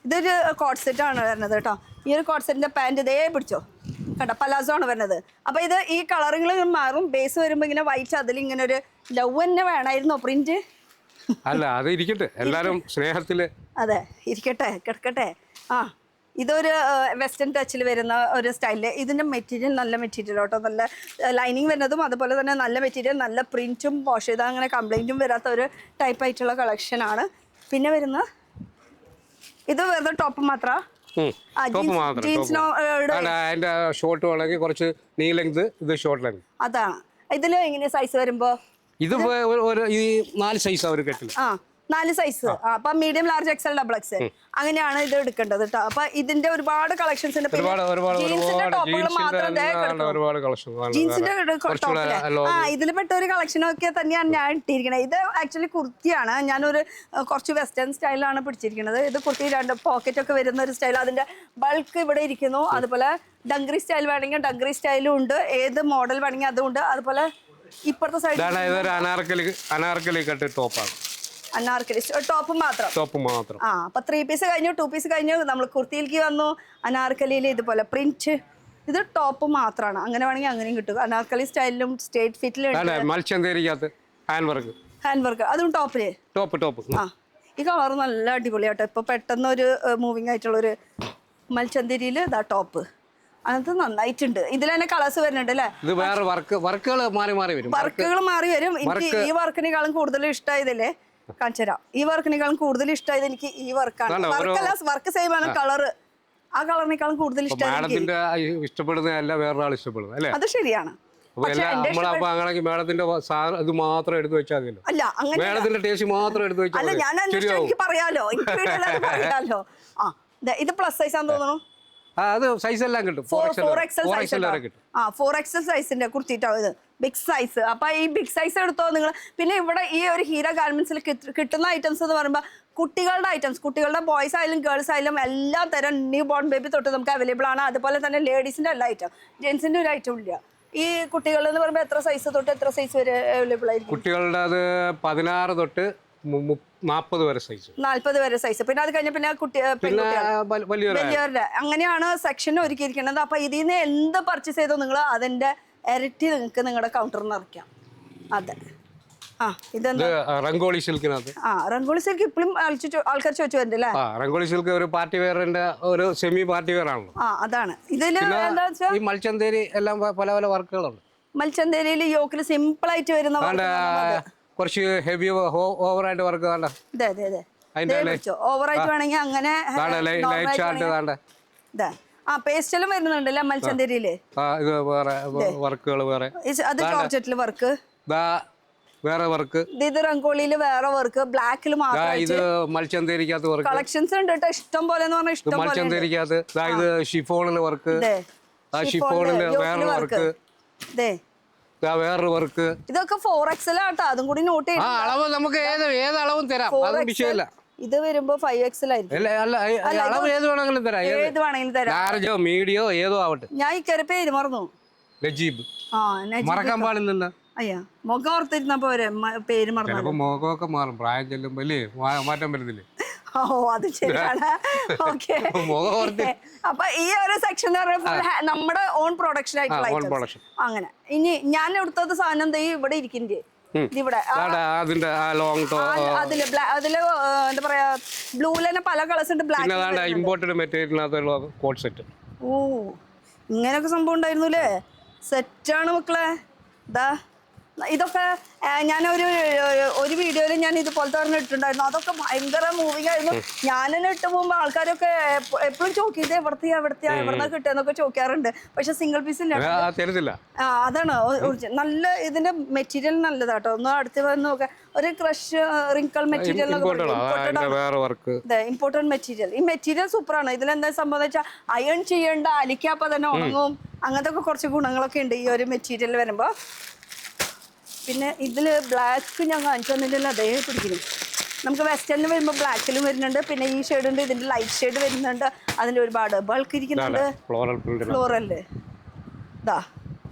ഇതൊരു കോട്ട് സെറ്റ് ആണ് വരുന്നത് കേട്ടോ. ഈ ഒരു കോട്ട് സെറ്റിന്റെ പാന്റ് ഇതേ പിടിച്ചോ കേട്ടോ. പലാസോ ആണ് വരുന്നത്. അപ്പൊ ഇത് ഈ കളറുകൾ മാറും. ബേസ് വരുമ്പോ ഇങ്ങനെ വൈറ്റ്, അതിൽ ഇങ്ങനെ ഒരു ലവ് തന്നെ വേണമായിരുന്നോ പ്രിന്റ്? അല്ല, അത് ഇരിക്കട്ടെ, എല്ലാരും സ്നേഹത്തില്. അതെ, ഇരിക്കട്ടെ, കിടക്കട്ടെ. ഇതൊരു വെസ്റ്റേൺ ടച്ചിൽ വരുന്ന ഒരു സ്റ്റൈലില്. ഇതിന്റെ മെറ്റീരിയൽ നല്ല മെറ്റീരിയൽ കേട്ടോ. നല്ല ലൈനിങ് വരുന്നതും അതുപോലെ തന്നെ നല്ല മെറ്റീരിയൽ, നല്ല പ്രിന്റും വാഷ് ചെയ്താൽ അങ്ങനെ കംപ്ലൈന്റും വരാത്ത ഒരു ടൈപ്പ് ആയിട്ടുള്ള കളക്ഷൻ ആണ്. പിന്നെ വരുന്ന ഇത് വെറുതെ ടോപ്പ് മാത്രം. ഷോർട്ട് വേണമെങ്കിൽ കുറച്ച് നീ ലെങ്ത്, ഇത് ഷോർട്ട് ലെങ്ത്. അതാണ്. ഇതില് എങ്ങനെയാ സൈസ് വരുമ്പോ? ഇത് 4 സൈസ് അവർ കെട്ടില്ല. 4 സൈസ്. അപ്പൊ medium, large, XL, double XL അങ്ങനെയാണ് ഇത് എടുക്കേണ്ടത് കേട്ടോ. അപ്പൊ ഇതിന്റെ ഒരുപാട് കളക്ഷൻസ് ഉണ്ട്. ജീൻസിന്റെ ടോപ്പുകൾ മാത്രം ജീൻസിന്റെ ടോപ്പില് ഇതിൽ പെട്ട ഒരു കളക്ഷനൊക്കെ തന്നെയാണ് ഞാൻ ഇട്ടിരിക്കുന്നത്. ഇത് ആക്ച്വലി കുർത്തിയാണ്. ഞാനൊരു കുറച്ച് വെസ്റ്റേൺ സ്റ്റൈലാണ് പിടിച്ചിരിക്കുന്നത്. ഇത് കുർത്തി 2 പോക്കറ്റ് ഒക്കെ വരുന്ന ഒരു സ്റ്റൈൽ. അതിന്റെ ബൾക്ക് ഇവിടെ ഇരിക്കുന്നു. അതുപോലെ ഡങ്കറി സ്റ്റൈൽ വേണമെങ്കിൽ ഡങ്കറി സ്റ്റൈലും ഉണ്ട്. ഏത് മോഡൽ വേണമെങ്കിൽ അതും ഉണ്ട്. അതുപോലെ ഇപ്പുറത്തെ സൈഡ് അനാർക്കലി ടോപ്പ് മാത്രം. അപ്പൊ 3 പീസ് കഴിഞ്ഞു, 2 പീസ് കഴിഞ്ഞു. നമ്മൾ കുർത്തിയിലേക്ക് വന്നു. അനാർക്കലിയിൽ ഇതുപോലെ പ്രിന്റ്. ഇത് ടോപ്പ് മാത്രമാണ്. അങ്ങനെ വേണമെങ്കിൽ അങ്ങനെയും കിട്ടും. അനാർക്കലി സ്റ്റൈലിലും സ്ട്രേറ്റ് ഫിറ്റിലും ഹാൻഡ് വർക്ക് അതും ടോപ്പില്. ഈ കളർ നല്ല അടിപൊളിയാട്ടോ. ഇപ്പൊ പെട്ടെന്ന് ഒരു മൂവിങ് ആയിട്ടുള്ളൊരു മൽച്ചന്തിരിയിൽ ഇതാ ടോപ്പ്. അത് നന്നായിട്ടുണ്ട്. ഇതിൽ തന്നെ കളേഴ്സ് വരുന്നുണ്ട് അല്ലേ? വർക്കുകൾ മാറി വരും. എനിക്ക് ഈ വർക്കിനേക്കാളും കൂടുതൽ ഇഷ്ടമായതല്ലേ കാണിച്ചു തരാം. ഈ വർക്കിനേക്കാളും കൂടുതൽ ഇഷ്ടമായത് എനിക്ക് ഈ വർക്കാണ്. വർക്കല്ല, വർക്ക് സെയിം ആണ്. കളറ് ആ കളറിനേക്കാളും കൂടുതൽ ഇഷ്ടപ്പെടുന്നതല്ല വേറൊരാൾ ഇഷ്ടപ്പെടുന്നത് അല്ലേ? അത് ശരിയാണ്. മേഡത്തിന്റെ ഇത് മാത്രം എടുത്തു വെച്ചാൽ അല്ല, മേഡത്തിന്റെ ടേസ്റ്റ് മാത്രം എടുത്തു വെച്ചാൽ അല്ല, ഞാൻ എനിക്ക് പറയാലോ, എനിക്ക് പറയാലോ. ഇത് പ്ലസ് സൈസ് ആണെന്ന് തോന്നുന്നു. അത് സൈസ് എല്ലാം കിട്ടും. 4XL സൈസിന്റെ കുർത്തിട്ടോ ഇത് ബിഗ് സൈസ്. അപ്പൊ ഈ ബിഗ് സൈസ് എടുത്തോ നിങ്ങൾ. പിന്നെ ഇവിടെ ഈ ഒരു ഹീര ഗാർമെന്റ്സിൽ കിട്ടുന്ന ഐറ്റംസ് എന്ന് പറയുമ്പോൾ കുട്ടികളുടെ ഐറ്റംസ്, കുട്ടികളുടെ ബോയ്സ് ആയാലും ഗേൾസ് ആയാലും എല്ലാ തരം ന്യൂ ബോൺ ബേബി തൊട്ട് നമുക്ക് അവൈലബിൾ ആണ്. അതുപോലെ തന്നെ ലേഡീസിന്റെ എല്ലാ ഐറ്റം, ജെന്റ്സിന്റെ ഒരു ഐറ്റം ഇല്ല. ഈ കുട്ടികൾ എന്ന് പറയുമ്പോൾ എത്ര സൈസ് തൊട്ട് എത്ര സൈസ് വരെ അവൈലബിൾ ആയിരിക്കും? കുട്ടികളുടെ അത് 16 തൊട്ട് 40 വരെ സൈസ്, 40 വരെ സൈസ്. പിന്നെ അത് കഴിഞ്ഞ പിന്നെ വലിയവരുടെ അങ്ങനെയാണ് സെക്ഷൻ ഒരുക്കിയിരിക്കുന്നത്. അപ്പൊ ഇതിൽ നിന്ന് എന്ത് പർച്ചേസ് ചെയ്തോ നിങ്ങൾ അതിന്റെ ഇരട്ടി നിങ്ങൾക്ക് നിങ്ങളുടെ കൗണ്ടറിൽ നിന്ന് ഇറക്കാം. അതെ. ഇതെന്താ റംഗോളി സിൽക്കിനകത്ത്. റംഗോളി സിൽക്ക് ഇപ്പോഴും ആൾക്കാർ ചോദിച്ചു വരുന്നുണ്ട്. റംഗോളി സിൽക്ക് ഒരു പാർട്ടി വെയറിന്റെ ഒരു സെമി പാർട്ടി വെയർ ആണല്ലോ. അതാണ്. ഇതില് എന്താ വെച്ചാൽ ഈ മൽച്ചന്തേരി എല്ലാം പല പല വർക്കുകളുണ്ട്. മൽച്ചന്തേരിയിൽ യോക്കിൽ സിമ്പിൾ ആയിട്ട് വരുന്ന കുറച്ച് ഹെവി ഓവറായിട്ട് വർക്ക് വേണ്ട. ഓവറായിട്ട് വേണമെങ്കിൽ അങ്ങനെ പേസ്റ്റലും വരുന്നുണ്ടല്ലേ മൽച്ചന്തേരിയില്. ഇത് വേറെ വർക്കുകൾ വേറെ. അത് ജോർജറ്റില് വർക്ക്, വേറെ വർക്ക്. ഇത് റംഗോളിയില് വേറെ വർക്ക്, ബ്ലാക്കിൽ മാത്രം. ഇത് മൽച്ചന്തേരിക്കകത്ത് വർക്ക് കളക്ഷൻസ് ഉണ്ട് കേട്ടോ, ഇഷ്ടം പോലെ എന്ന് പറഞ്ഞാൽ ഇഷ്ടം പോലെ. മൽച്ചന്തേരിക്കകത്ത് ഇത് ഷിഫോണില് വർക്ക്, ഷിഫോണില് വേറെ വർക്ക്, വേറൊരു വർക്ക്. ഇതൊക്കെ 4XL ആട്ടോ, അതും കൂടി നോട്ട് ചെയ്യും. അളവ് നമുക്ക് ഏത് അളവും തരാം, വിഷയമില്ല. ഇത് വരുമ്പോ 5XL ആയിരിക്കും. അളവ് ഏത് വേണമെങ്കിലും തരാം, ഏത് വേണമെങ്കിലും തരാം. ലാർജോ മീഡിയോ ഏതോ ആവട്ടെ. ഞാൻ ഇക്കരെ പേര് മറന്നു. നജീബ്. മറക്കാൻ പാടില്ല. അയ്യാ, മുഖം ഓർത്തിരുന്ന പോരെ, പേര് മറന്നു. മുഖമൊക്കെ മാറും, പ്രായം ചെല്ലുമ്പോ അല്ലേ മാറ്റം വരുന്നില്ലേ? ഓ, അത് ശരിയാണ്. ഓക്കെ. അപ്പൊ ഈ ഒരു സെക്ഷൻ എന്ന് പറയുമ്പോൾ നമ്മുടെ ഓൺ പ്രൊഡക്ഷൻ ആയിട്ടുള്ള അങ്ങനെ. ഇനി ഞാൻ എടുത്തത് സാധനം ഇവിടെ ഇരിക്കുന്നത് ഇവിടെ അതില് എന്താ പറയാ, ബ്ലൂല് തന്നെ പല കളേഴ്സ് ഉണ്ട്. ബ്ലാക്ക് ഇമ്പോർട്ടഡ് മെറ്റീരിയലിനകത്തുള്ള കോട്ട് സെറ്റ്. ഓ, ഇങ്ങനെയൊക്കെ സംഭവം ഉണ്ടായിരുന്നു അല്ലേ? സെറ്റാണ് മക്കളെ. ഇതാ ഇതൊക്കെ ഞാനൊരു വീഡിയോയിൽ ഞാൻ ഇതുപോലത്തെ പറഞ്ഞ ഇട്ടിട്ടുണ്ടായിരുന്നു. അതൊക്കെ ഭയങ്കര മൂവിങ് ആയിരുന്നു. ഞാൻ തന്നെ ഇട്ട് പോകുമ്പോൾ ആൾക്കാരൊക്കെ എപ്പോഴും ചോദിക്കുന്നത് എവിടുന്ന കിട്ടുക ചോദിക്കാറുണ്ട്. പക്ഷെ സിംഗിൾ പീസ് ഇല്ല. അതാണ് നല്ല, ഇതിന്റെ മെറ്റീരിയൽ നല്ലതാട്ടോ. ഒന്ന് അടുത്ത് വന്ന് നോക്കാം. ഒരു crush wrinkle material, important material. ഈ മെറ്റീരിയൽ സൂപ്പറാണ്. ഇതിലെന്താ സംഭവം വെച്ചാൽ അയൺ ചെയ്യേണ്ട, അലിക്കാപ്പ തന്നെ ഉണങ്ങും. അങ്ങനത്തെ ഒക്കെ കുറച്ച് ഗുണങ്ങളൊക്കെ ഉണ്ട് ഈ ഒരു മെറ്റീരിയൽ വരുമ്പോ. പിന്നെ ഇതില് ബ്ലാക്ക് ഞാൻ കാണിച്ചു തന്നിട്ടില്ല, അതേ പിടിക്കുന്നു. നമുക്ക് വെസ്റ്റേണിൽ വരുമ്പോൾ ബ്ലാക്കിലും വരുന്നുണ്ട്. പിന്നെ ഈ ഷെയ്ഡ് ഉണ്ട്, ഇതിന്റെ ലൈറ്റ് ഷെയ്ഡ് വരുന്നുണ്ട്. അതിൽ ഒരുപാട് ബൾക്ക് ഇരിക്കുന്നുണ്ട്. ഫ്ലോറല് ഇതാ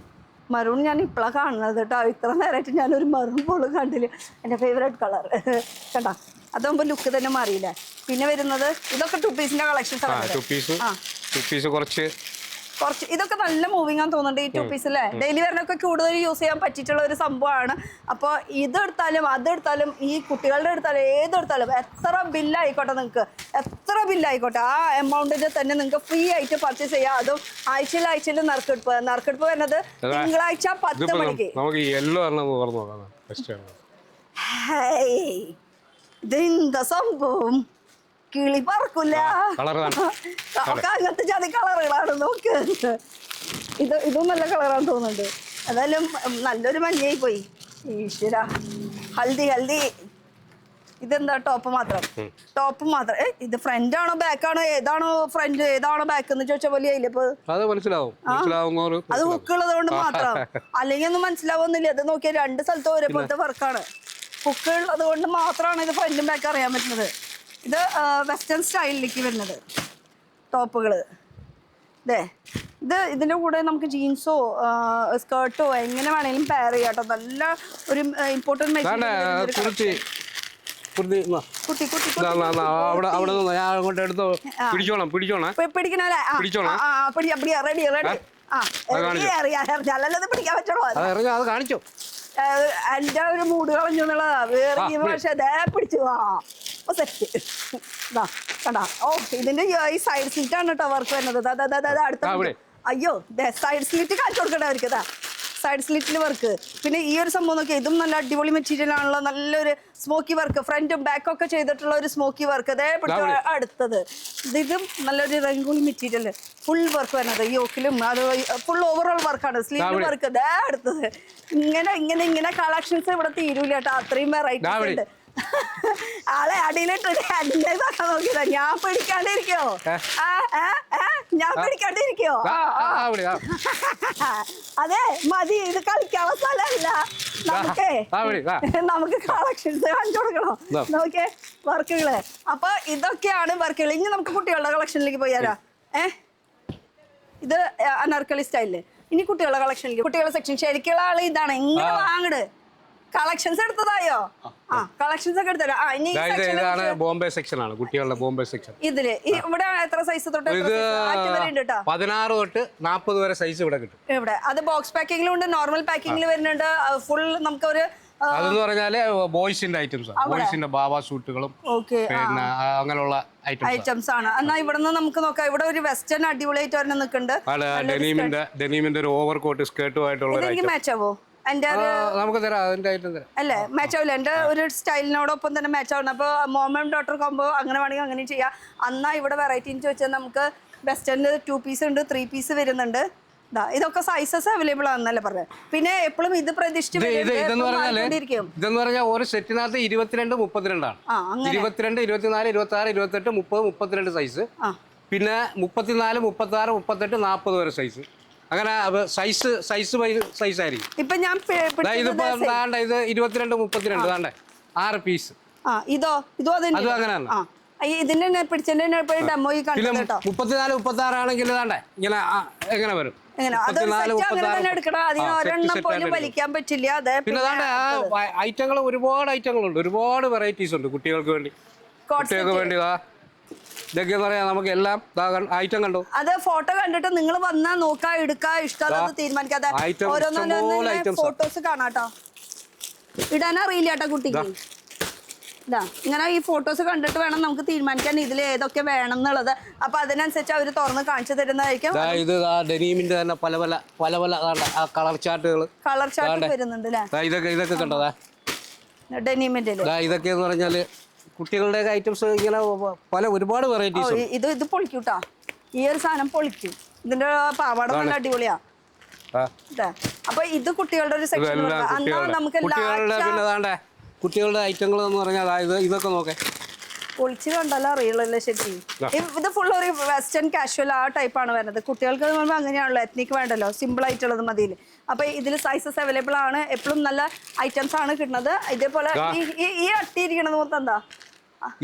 മറൂൺ ഞാൻ ഇപ്പോഴാണ് കാണുന്നത് കേട്ടോ. ഇത്ര നേരമായിട്ട് ഞാനൊരു മറൂൺ പോലും കണ്ടില്ല. എൻ്റെ ഫേവറേറ്റ് കളർ കണ്ടാ. അതാകുമ്പോൾ ലുക്ക് തന്നെ മാറിയില്ല. പിന്നെ വരുന്നത് ഇതൊക്കെ 2 പീസിന്റെ കളക്ഷൻസ്. കുറച്ച് ഇതൊക്കെ നല്ല മൂവിങ് ആണെന്ന് തോന്നുന്നുണ്ട് ഈ 2 പീസ് അല്ലേ. ഡെയിലി വരണൊക്കെ കൂടുതൽ യൂസ് ചെയ്യാൻ പറ്റിയിട്ടുള്ള ഒരു സംഭവമാണ്. അപ്പോൾ ഇതെടുത്താലും അതെടുത്താലും ഈ കുട്ടികളുടെ എടുത്താലും ഏതെടുത്താലും എത്ര ബില്ലായിക്കോട്ടെ, നിങ്ങൾക്ക് എത്ര ബില്ലായിക്കോട്ടെ ആ എമൗണ്ടിന്റെ തന്നെ നിങ്ങൾക്ക് ഫ്രീ ആയിട്ട് പർച്ചേസ് ചെയ്യാം. അതും ആഴ്ചയിൽ നറുക്കെടുപ്പ് വരുന്നത് തിങ്കളാഴ്ച 10 മണിക്ക്. ഇതെന്താ സംഭവം, കിളി പറക്കൂല. അങ്ങനത്തെ ജാതി കളറുകളാണ്. നോക്ക്, ഇതും നല്ല കളറാന്ന് തോന്നുന്നുണ്ട്. ഏതായാലും നല്ലൊരു മഞ്ഞയായി പോയി. ഈശ്വര, ഹൽദി ഇതെന്താ ടോപ്പ് മാത്രം ഇത് ഫ്രണ്ട് ആണോ ബാക്ക് ആണോ ഏതാണോ ഫ്രണ്ട് ഏതാണോ ബാക്ക് എന്ന് ചോദിച്ച പോലെ ഇപ്പൊ അത് മനസ്സിലാവും അത് ഹുക്കുള്ളത് കൊണ്ട് മാത്രം അല്ലെങ്കിൽ ഒന്നും മനസ്സിലാവുന്നില്ല. ഇത് നോക്കിയാൽ രണ്ട് സ്ഥലത്തും ഒരേപോലത്തെ വർക്കാണ്. ഹുക്ക് ഉള്ളത് കൊണ്ട് മാത്രമാണ് ഇത് ഫ്രണ്ടും ബാക്ക് അറിയാൻ പറ്റുന്നത്. ഇത് വെസ്റ്റേൺ സ്റ്റൈലിലേക്ക് വരുന്നത് ടോപ്പുകള്. ഇതിന്റെ കൂടെ നമുക്ക് ജീൻസോ സ്കേർട്ടോ എങ്ങനെ വേണമെങ്കിലും പെയർ ചെയ്യാം കേട്ടോ. നല്ല ഒരു ഇമ്പോർട്ടന്റ് എന്റെ ഒരു മൂഡ് കളഞ്ഞു എന്നുള്ളതാ. വേറെ പക്ഷെ അതേ പിടിച്ചു സെറ്റ് കണ്ടാ. ഓ ഇതിന്റെ ഈ സൈഡ് സ്ലിറ്റ് ആണ് കേട്ടോ വർക്ക് വരുന്നത്. അടുത്ത അയ്യോ സൈഡ് സ്ലിറ്റ് കാണിച്ചു കൊടുക്കട്ടെ അവർക്ക്. സൈഡ് സ്ലിറ്റിൽ വർക്ക്. പിന്നെ ഈ ഒരു സംഭവം നോക്കിയാൽ ഇതും നല്ല അടിപൊളി മെറ്റീരിയൽ ആണല്ലോ. നല്ലൊരു സ്മോക്കി വർക്ക് ഫ്രണ്ടും ബാക്കും ഒക്കെ ചെയ്തിട്ടുള്ള ഒരു സ്മോക്കി വർക്ക്. അതേ അടുത്തത് ഇതും നല്ലൊരു രംഗോളി മെറ്റീരിയൽ ഫുൾ വർക്ക് വരുന്നത്. യോക്കിലും അത് ഫുൾ ഓവറോൾ വർക്കാണ്. Sleeve work. അതേ അടുത്തത് ഇങ്ങനെ കളക്ഷൻസ് ഇവിടെ തീരൂല കേട്ടോ. അത്രയും വെറൈറ്റീസ് ഉണ്ട്. ആളെ അടിയിലിട്ട് എന്നെ നോക്കിയതാ. ഞാൻ പിടിക്കാണ്ടിരിക്കോ? അതെ മതി. ഇത് കളിക്കാനുള്ള സ്ഥലമല്ല. നമുക്ക് കളക്ഷൻസ് കാണിച്ചു കൊടുക്കണം. നോക്കിയേ വർക്കുകള്. അപ്പൊ ഇതൊക്കെയാണ് വർക്കുകൾ. ഇനി നമുക്ക് കുട്ടികളുടെ കളക്ഷനിലേക്ക് പോയാലോ. ഇത് അനാർക്കലി സ്റ്റൈലില്. ഇനി കുട്ടികളുടെ കളക്ഷനിലേക്ക്. കുട്ടികളുടെ സെക്ഷൻ ശരിക്കുള്ള ആള് ഇതാണ്. ഇങ്ങനെ വാങ്ങട്. കളക്ഷൻസ് എടുത്തതായോ? കളക്ഷൻസ് ഒക്കെ എടുത്തോ. ഇതാണ് ബോംബെ സെക്ഷൻ ആണ്, കുട്ടികളുടെ ബോംബെ സെക്ഷൻ. ഇതില് ഇവിടെ എത്ര സൈസ് തൊട്ട് 16 തൊട്ട് 40 വരെ സൈസ് ഇവിടെ കിട്ടും. ഇവിടെ അത് ബോക്സ് പാക്കിംഗിലും ഉണ്ട്, നോർമൽ പാക്കിംഗിൽ വരുന്നുണ്ട്. ഫുൾ നമുക്ക് ഒരു അതെന്ന് പറഞ്ഞാല് ബോയ്സിന്റെ ഐറ്റംസ്, ബോയ്സിന്റെ ബാബ സൂട്ടുകളും പിന്നെ അങ്ങനെയുള്ള ഐറ്റംസ് ആണ്. എന്നാ ഇവിടെ നമുക്ക് നോക്കാം. ഇവിടെ ഒരു വെസ്റ്റേൺ അടിപൊളിയായിട്ട് ഒരെണ്ണം നിൽക്കുന്നുണ്ട്. ഡെനിമിന്റെ ഒരു ഓവർ കോട്ട് സ്കേർട്ടുമായിട്ടുള്ള മാച്ച് ആവോ? നമുക്ക് തരാം, അതിന്റെ ഐറ്റം തരാം. അല്ലേ മാച്ച് ആവില്ല. എന്റെ ഒരു സ്റ്റൈലിനോടൊപ്പം തന്നെ മാച്ച് ആവണം. അപ്പൊ മോമം ഡോട്ടർ കോമ്പോ അങ്ങനെ വേണമെങ്കിൽ അങ്ങനെ ചെയ്യാം. അന്നാ ഇവിടെ വെറൈറ്റി ചോദിച്ചാൽ നമുക്ക് വെസ്റ്റേണിൽ 2 പീസ് ഉണ്ട്, 3 പീസ് വരുന്നുണ്ട്. ഇതൊക്കെ സൈസസ് അവൈലബിൾ ആണെന്നല്ലേ പറഞ്ഞത്. പിന്നെ എപ്പോഴും ഇത് പ്രതീക്ഷിച്ച് ഇതെന്ന് പറഞ്ഞാൽ ഒരു സെറ്റിനകത്ത് 22, 32 ആണ്. 22, 24, 26, 28, 30, 32 സൈസ്. പിന്നെ 34, 36, 38, 40 വരെ സൈസ്. അങ്ങനെ സൈസ് ആയിരിക്കും. ഇപ്പൊ ഞാൻ ഇതിപ്പോ ഇത് 22, 32 താണ്ടെ 6 പീസ്. ഇതോ അതും അങ്ങനെയാണ്. ഇതിന്റെ പിടിച്ചതിന്റെ ഡെമോ കണ്ടു കേട്ടോ. 34, 36 ആണെങ്കിൽ താണ്ടെ ഇങ്ങനെ എങ്ങനെ വരും? വലിക്കാൻ പറ്റില്ല. പിന്നെ ഐറ്റങ്ങൾ ഒരുപാട് ഐറ്റങ്ങളുണ്ട്, ഒരുപാട് വെറൈറ്റീസ് ഉണ്ട് കുട്ടികൾക്ക് വേണ്ടി. കുട്ടികൾക്ക് വേണ്ടി ഇതൊക്കെ പറയാ നമുക്ക് എല്ലാം ഐറ്റം കണ്ടോ. അത് ഫോട്ടോ കണ്ടിട്ട് നിങ്ങൾ വന്നാ നോക്കാ എടുക്കാ ഇഷ്ടം തീരുമാനിക്കാതെ ഓരോന്നും ഫോട്ടോസ് കാണാട്ടോ. ഇടാനറിയില്ല കേട്ടോ കുട്ടിക്ക്. ഇങ്ങനെ ഈ ഫോട്ടോസ് കണ്ടിട്ട് വേണം നമുക്ക് തീരുമാനിക്കാൻ ഇതിൽ ഏതൊക്കെ വേണം എന്നുള്ളത്. അപ്പൊ അതിനനുസരിച്ച് അവര് തുറന്ന് കാണിച്ചു തരുന്നതായിരിക്കും. ഇത് ഡെനിമിന്റെ തന്നെ പല കളർ ചാർട്ടുകൾ വരുന്നുണ്ട് അല്ലേ. ഇതൊക്കെ കണ്ടതാ ഡെനിമിന്റെ. ഇതൊക്കെ എന്ന് പറഞ്ഞാല് കുട്ടികളുടെ ഐറ്റംസ് ഇങ്ങനെ ഒരുപാട് വെറൈറ്റീസ്. ഇത് പൊളിക്കൂട്ടാ. ഈ ഒരു സാധനം പൊളിക്കും. ഇതിന്റെ പാവാട നല്ല അടിപൊളിയാ. അപ്പൊ ഇത് കുട്ടികളുടെ ഒരു സെക്ഷൻ. നമുക്ക് കുട്ടികളുടെ ഐറ്റങ്ങൾ എന്ന് പറഞ്ഞാൽ ഇതൊക്കെ നോക്കേ പൊളിച്ച് കണ്ടാലും അറിയുള്ളൂ ശരിക്കും. ഇത് ഫുൾ ഒരു വെസ്റ്റേൺ കാഷ്വൽ ആ ടൈപ്പാണ് വരുന്നത്. കുട്ടികൾക്ക് അങ്ങനെയാണല്ലോ, എത്നിക് വേണ്ടല്ലോ, സിമ്പിൾ ആയിട്ടുള്ളത് മതിയിൽ. അപ്പൊ ഇതിൽ സൈസസ് അവൈലബിൾ ആണ്. എപ്പോഴും നല്ല ഐറ്റംസ് ആണ് കിട്ടുന്നത്. ഇതേപോലെ ഈ അട്ടിയിരിക്കണത് മൊത്തം എന്താ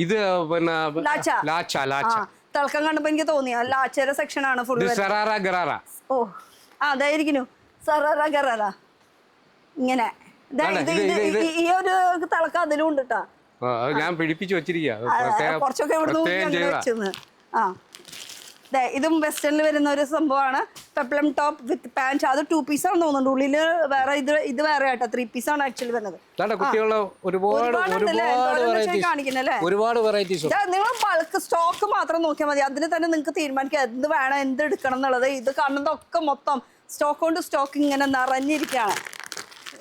ഇത് പിന്നെ തിളക്കം കണ്ടപ്പോ എനിക്ക് തോന്നിയ ലാച്ചയുടെ സെക്ഷൻ ആണ് ഫുൾ. ഓ അതായിരിക്കുന്നു സറാറ ഗറാറ. ഇങ്ങനെ ഈ ഒരു തിളക്കം അതിലും ഉണ്ട് കേട്ടോ. ഞാൻ പിടിപ്പിച്ചു കുറച്ചൊക്കെ ഇവിടുന്ന്. ഇതും വെസ്റ്റേണിൽ വരുന്ന ഒരു സംഭവമാണ്. പെപ്ലം ടോപ്പ് വിത്ത് പാന്റ്. അത് 2 പീസ് ആണ് തോന്നുന്നുണ്ട്. ഉള്ളില് വേറെ ഇത് വേറെ ആട്ടോ 3 പീസ് ആണ് ആക്ച്വലി വരുന്നത്. നിങ്ങൾ ബൾക്ക് സ്റ്റോക്ക് മാത്രം നോക്കിയാൽ മതി. അതിന് തന്നെ നിങ്ങൾക്ക് തീരുമാനിക്കാം എന്ത് വേണം, എന്ത് എടുക്കണം എന്നുള്ളത്. ഇത് കാണുന്നതൊക്കെ മൊത്തം സ്റ്റോക്ക് കൊണ്ട് സ്റ്റോക്ക് ഇങ്ങനെ നിറഞ്ഞിരിക്കുകയാണ്.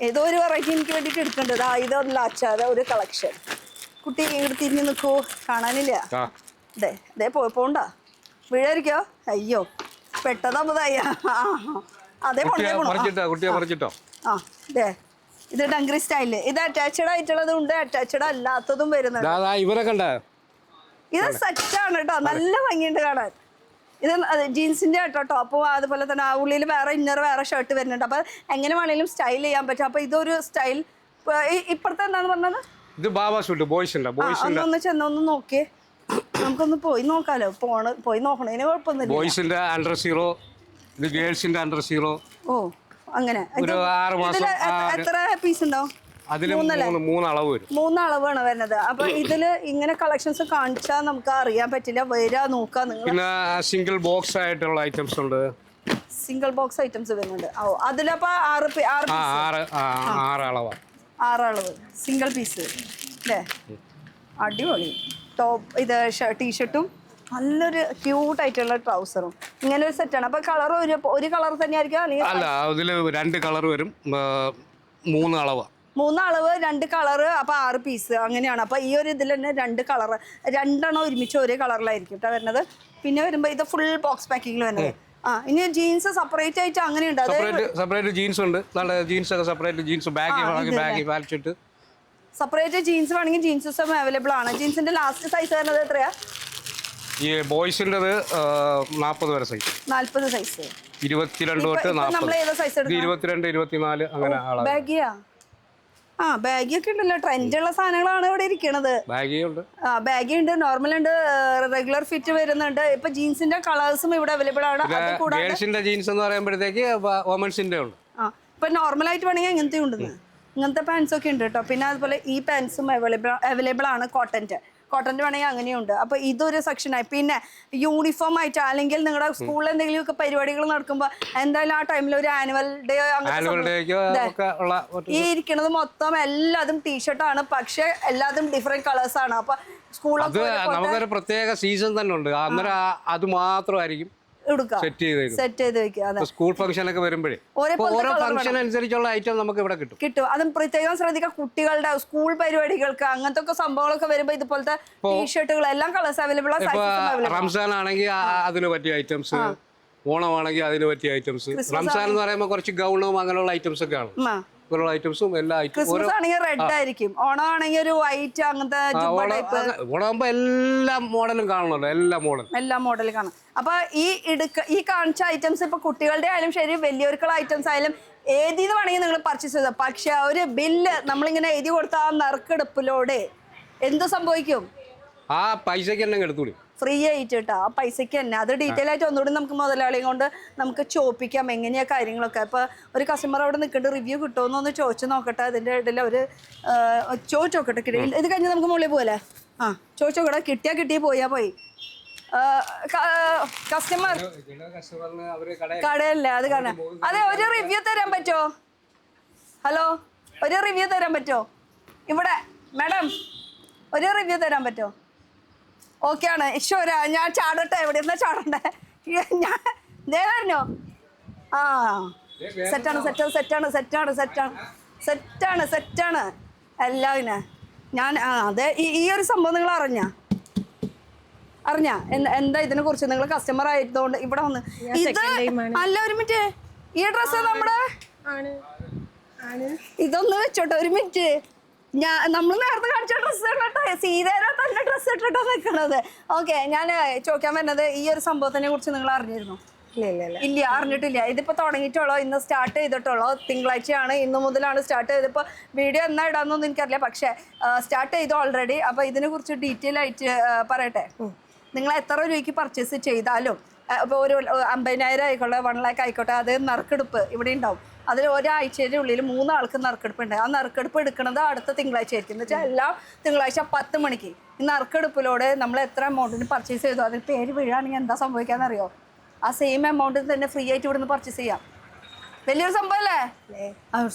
ഏതോ ഒരു വെറൈറ്റി എനിക്ക് വേണ്ടിയിട്ട് എടുക്കേണ്ടത്. ഇതൊന്നും ലാച്ചാതെ ഒരു കളക്ഷൻ. കുട്ടി ഇങ്ങോട്ട് തിരിഞ്ഞു നിൽക്കൂ, കാണാനില്ല. ഇതേ പോണ്ട വീഴായിരിക്കോ. അയ്യോ പെട്ടതാ. അതേ കുട്ടിയെ പറിച്ചിട്ടോ. ഇത് ഡങ്കറി സ്റ്റൈല്. ഇത് അറ്റാച്ച്ഡ് ആയിട്ടുള്ളതും ഉണ്ട്, അറ്റാച്ച്ഡ് അല്ലാത്തതും വരുന്നുണ്ട്. ഇവരെ കണ്ട ഇത് സെറ്റാണ് കേട്ടോ, നല്ല ഭംഗിയുണ്ട് കാണാൻ. ഇത് ജീൻസിന്റെ കേട്ടോ ടോപ്പും അതുപോലെ തന്നെ ആ ഉള്ളിൽ വേറെ ഇന്നർ വേറെ ഷർട്ട് വരുന്നുണ്ട്. അപ്പൊ എങ്ങനെ വേണമെങ്കിലും സ്റ്റൈൽ ചെയ്യാൻ പറ്റും. അപ്പൊ ഇതൊരു സ്റ്റൈൽ. ഇപ്പഴത്തെ എന്താന്ന് പറഞ്ഞത്? ഇത് ബാബാ ഷൂട്ട് ബോയ്സിന്റെ. ഒന്ന് ചെന്നൊന്ന് നോക്കിയേ, നമുക്കൊന്ന് പോയി നോക്കാലോ. പോയി നോക്കണതിന് കുഴപ്പമൊന്നുമില്ല. ബോയ്സിന്റെ അണ്ടർ 0, ഇത് ഗേൾസിന്റെ അണ്ടർ 0. ഓ അങ്ങനെ. ഒരു 6 മാസം. എത്ര പീസ് ഉണ്ടാവും? അതില് 3 അളവ് വരും. 3 അളവാണ് വരുന്നത്. അപ്പൊ ഇതില് ഇങ്ങനെ കളക്ഷൻസ് കാണിച്ചാൽ നമുക്ക് അറിയാൻ പറ്റില്ല. വരാ നോക്കാ നിങ്ങൾ. പിന്നെ സിംഗിൾ ബോക്സ് ആയിട്ടുള്ള ഐറ്റംസ് ഉണ്ട്. സിംഗിൾ ബോക്സ് ഐറ്റംസ് വരുന്നുണ്ട്. ഓ അതിലപ്പോ 6 അളവാ. 6 അളവ് സിംഗിൾ പീസ് അല്ലേ? അടിപൊളി ടോപ്പ്. ഇത് ടീഷർട്ടും നല്ലൊരു ക്യൂട്ട് ആയിട്ടുള്ള ട്രൗസറും ഇങ്ങനെ ഒരു സെറ്റാണ്. അപ്പൊ കളർ ഒരു കളർ തന്നെ ആയിരിക്കും അല്ലെങ്കിൽ? അല്ല, അതില് 2 കളർ വരും. 3 അളവാ. 3 അളവ് 2 കളറ്. അപ്പൊ 6 പീസ് അങ്ങനെയാണ്. അപ്പൊ ഈ ഒരു ഇതിൽ തന്നെ 2 കളറ്, 2 ഒരുമിച്ച് ഒരേ കളറിലായിരിക്കും കേട്ടോ വരുന്നത്. പിന്നെ വരുമ്പോ ഇത് ഫുൾ ബോക്സ് പാക്കിങ്ങിൽ വരുന്നത്. ഇനി ജീൻസ് സെപ്പറേറ്റ് ആയിട്ട് അങ്ങനെയുണ്ട്. സെപ്പറേറ്റ് ജീൻസ് ഉണ്ട്. നല്ല ജീൻസ് ഒക്കെ സെപ്പറേറ്റ് ജീൻസ്, ബാഗി വാലിച്ചിട്ട് സെപ്പറേറ്റ് ജീൻസ് വേണമെങ്കിൽ ജീൻസും അവൈലബിൾ ആണ്. ജീൻസിന്റെ ലാസ്റ്റ് സൈസ് വരുന്നത് എത്രയാ? ഈ ബോയ്സിന്റെ 40 വരെ സൈസ്. 40 സൈസ്. 22 തൊട്ട് 40. നമ്മൾ ഏതാ സൈസ് എടുക്കുക? 22, 24 അങ്ങനെ. ബാഗിയാ? ബാഗി ഒക്കെ ഉണ്ടല്ലോ. ട്രെൻഡുള്ള സാധനങ്ങളാണ് ഇവിടെ ഇരിക്കണത്. ബാഗി ഉണ്ട്, നോർമൽ ഉണ്ട്, റെഗുലർ ഫിറ്റ് വരുന്നുണ്ട്. ഇപ്പൊ ജീൻസിന്റെ കളേഴ്സും ഇവിടെ അവൈലബിൾ ആണ്. ഗേൾസിന്റെ ജീൻസ് എന്ന് പറയുമ്പോഴത്തേക്ക് വുമൻസിന്റെ ഉണ്ട്. ഇപ്പൊ നോർമൽ ആയിട്ട് വേണമെങ്കിൽ ഇങ്ങനത്തെ ഉണ്ടെന്ന്. ഇങ്ങനത്തെ പാൻസ് ഒക്കെ ഉണ്ട് കേട്ടോ. പിന്നെ അതുപോലെ ഈ പാൻസും അവൈലബിൾ ആണ്. കോട്ടൻ്റെ വേണമെങ്കിൽ അങ്ങനെയുണ്ട്. അപ്പൊ ഇതൊരു സെക്ഷനായി. പിന്നെ യൂണിഫോം ആയിട്ട് അല്ലെങ്കിൽ നിങ്ങളുടെ സ്കൂളിൽ എന്തെങ്കിലുമൊക്കെ പരിപാടികൾ നടക്കുമ്പോൾ എന്തായാലും ആ ടൈമിൽ ഒരു ആനുവൽ ഡേ ഈ ഇരിക്കുന്നത് മൊത്തം എല്ലാതും ടീഷർട്ടാണ്. പക്ഷെ എല്ലാതും ഡിഫറെന്റ് കളേഴ്സ് ആണ്. അപ്പൊ സ്കൂളൊക്കെ നമുക്കൊരു പ്രത്യേക സീസൺ തന്നെ ഉണ്ട്. അന്നേരം അത് മാത്രമായിരിക്കും സെറ്റ് ചെയ്ത് വെക്കുക. സ്കൂൾ ഫംഗ്ഷൻ ഒക്കെ വരുമ്പോഴേ ഓരോ ഫംഗ്ഷൻ അനുസരിച്ചുള്ള ഐറ്റം നമുക്ക് ഇവിടെ കിട്ടും. അതും പ്രത്യേകം ശ്രദ്ധിക്കുക. കുട്ടികളുടെ സ്കൂൾ പരിപാടികൾക്ക് അങ്ങനത്തെ ഒക്കെ സംഭവങ്ങളൊക്കെ വരുമ്പോ ഇതുപോലത്തെ ടീഷർട്ടുകൾ എല്ലാം കളേഴ്സ് അവൈലബിൾ ആണ്. റംസാൻ ആണെങ്കിൽ അതിന് പറ്റിയ ഐറ്റംസ്, ഓണമാണെങ്കിൽ അതിന് പറ്റിയ ഐറ്റംസ്. റംസാൻ എന്ന് പറയുമ്പോൾ കുറച്ച് ഗൗണും അങ്ങനെയുള്ള ഐറ്റംസ് ഒക്കെ ആണ്. ഐറ്റംസും എല്ലാ ക്രിസ്മസ് ആണെങ്കിൽ റെഡ് ആയിരിക്കും. ഓണം ആണെങ്കിൽ ഒരു വൈറ്റ് അങ്ങനത്തെ. ഓണാകുമ്പോ എല്ലാ മോഡലും കാണണല്ലോ. എല്ലാ മോഡലും കാണാം. അപ്പൊ ഈ കാണിച്ച ഐറ്റംസ് ഇപ്പൊ കുട്ടികളുടെ ആയാലും ശരി, വലിയവർക്കുള്ള ഐറ്റംസ് ആയാലും ഏതിന്ന് വേണമെങ്കിൽ നിങ്ങൾ പർച്ചേസ് ചെയ്തോ. പക്ഷെ ആ ഒരു ബില്ല് നമ്മളിങ്ങനെ എഴുതി കൊടുത്ത ആ നറുക്കെടുപ്പിലൂടെ എന്ത് സംഭവിക്കും? ആ പൈസക്ക് തന്നെ എടുത്തോളൂ, ഫ്രീ ആയിട്ട് കേട്ടോ. ആ പൈസക്ക് തന്നെ. അത് ഡീറ്റെയിൽ ആയിട്ട് ഒന്നുകൂടി നമുക്ക് മുതലാളിയും കൊണ്ട് നമുക്ക് ചോദിപ്പിക്കാം എങ്ങനെയാ കാര്യങ്ങളൊക്കെ. അപ്പൊ ഒരു കസ്റ്റമർ അവിടെ നിൽക്കേണ്ട റിവ്യൂ കിട്ടുമെന്നൊന്ന് ചോദിച്ചു നോക്കട്ടെ. അതിന്റെ ഇടയിൽ ഒരു ചോദിച്ചു നോക്കട്ടെ. ഇത് കഴിഞ്ഞ് നമുക്ക് മുകളിൽ പോകല്ലേ? ചോദിച്ചു നോക്കട്ടെ. കിട്ടിയാ പോയി. കസ്റ്റമർ കടയല്ലേ അത് കാരണം. അതെ, ഒരു റിവ്യൂ തരാൻ പറ്റുമോ? ഹലോ, ഒരു റിവ്യൂ തരാൻ പറ്റുമോ? ഇവിടെ മാഡം ഒരു റിവ്യൂ തരാൻ പറ്റുമോ? ഓക്കെ ആണ്. ഈശ്വര, ഞാൻ ചാടട്ടെ. എവിടെ എന്നാ ചാടണ്ടേ? ഞാൻ ദേവരനോ? സെറ്റാണ് എല്ലാവിനെ. ഞാൻ അതെ. ഈ ഒരു സംഭവം നിങ്ങൾ അറിഞ്ഞ എന്താ ഇതിനെ കുറിച്ച്? നിങ്ങൾ കസ്റ്റമർ ആയതുകൊണ്ട് ഇവിടെ വന്ന് ഇത് അല്ല. ഒരു മിനിറ്റ്, ഈ ഡ്രസ്സ് നമ്മുടെ ഇതൊന്ന് വെച്ചോട്ടെ. ഒരു മിനിറ്റ്, നമ്മൾ നേരത്തെ കാണിച്ച ഡ്രസ്സ് കേട്ടോ. സീതേര തന്നെ ഡ്രസ്സ് ഇട്ടിട്ടോ നിൽക്കണത്. ഓക്കെ, ഞാൻ ചോദിക്കാൻ വരുന്നത് ഈ ഒരു സംഭവത്തിനെ കുറിച്ച് നിങ്ങൾ അറിഞ്ഞിരുന്നു? ഇല്ല, അറിഞ്ഞിട്ടില്ല. ഇതിപ്പോ തുടങ്ങിയിട്ടുള്ളോ? ഇന്ന് സ്റ്റാർട്ട് ചെയ്തിട്ടുള്ളോ? തിങ്കളാഴ്ചയാണ്, ഇന്ന് മുതലാണ് സ്റ്റാർട്ട് ചെയ്തത്. ഇപ്പോൾ വീഡിയോ എന്നാ ഇടാന്നൊന്നും എനിക്കറിയില്ല, പക്ഷേ സ്റ്റാർട്ട് ചെയ്തു ഓൾറെഡി. അപ്പോൾ ഇതിനെ കുറിച്ച് ഡീറ്റെയിൽ ആയിട്ട് പറയട്ടെ. നിങ്ങൾ എത്ര രൂപയ്ക്ക് പർച്ചേസ് ചെയ്താലും ഇപ്പോൾ ഒരു 50,000 ആയിക്കോട്ടെ, 1 lakh ആയിക്കോട്ടെ, അത് നറുക്കെടുപ്പ് ഇവിടെ ഉണ്ടാവും. അതിൽ ഒരാഴ്ചയുടെ ഉള്ളിൽ 3 ആൾക്ക് നറുക്കെടുപ്പ് ഉണ്ട്. ആ നറുക്കെടുപ്പ് എടുക്കുന്നത് അടുത്ത തിങ്കളാഴ്ച ആയിരിക്കും. എന്ന് വെച്ചാൽ എല്ലാ തിങ്കളാഴ്ച 10 മണിക്ക് ഈ നറുക്കെടുപ്പിലൂടെ നമ്മൾ എത്ര എമൗണ്ടിന് പർച്ചേസ് ചെയ്തു അതിന് പേര് വീഴാണെങ്കിൽ എന്താ സംഭവിക്കാന്നറിയോ? ആ സെയിം എമൗണ്ടിൽ തന്നെ ഫ്രീ ആയിട്ട് ഇവിടുന്ന് പർച്ചേസ് ചെയ്യാം. വലിയൊരു സംഭവം അല്ലേ?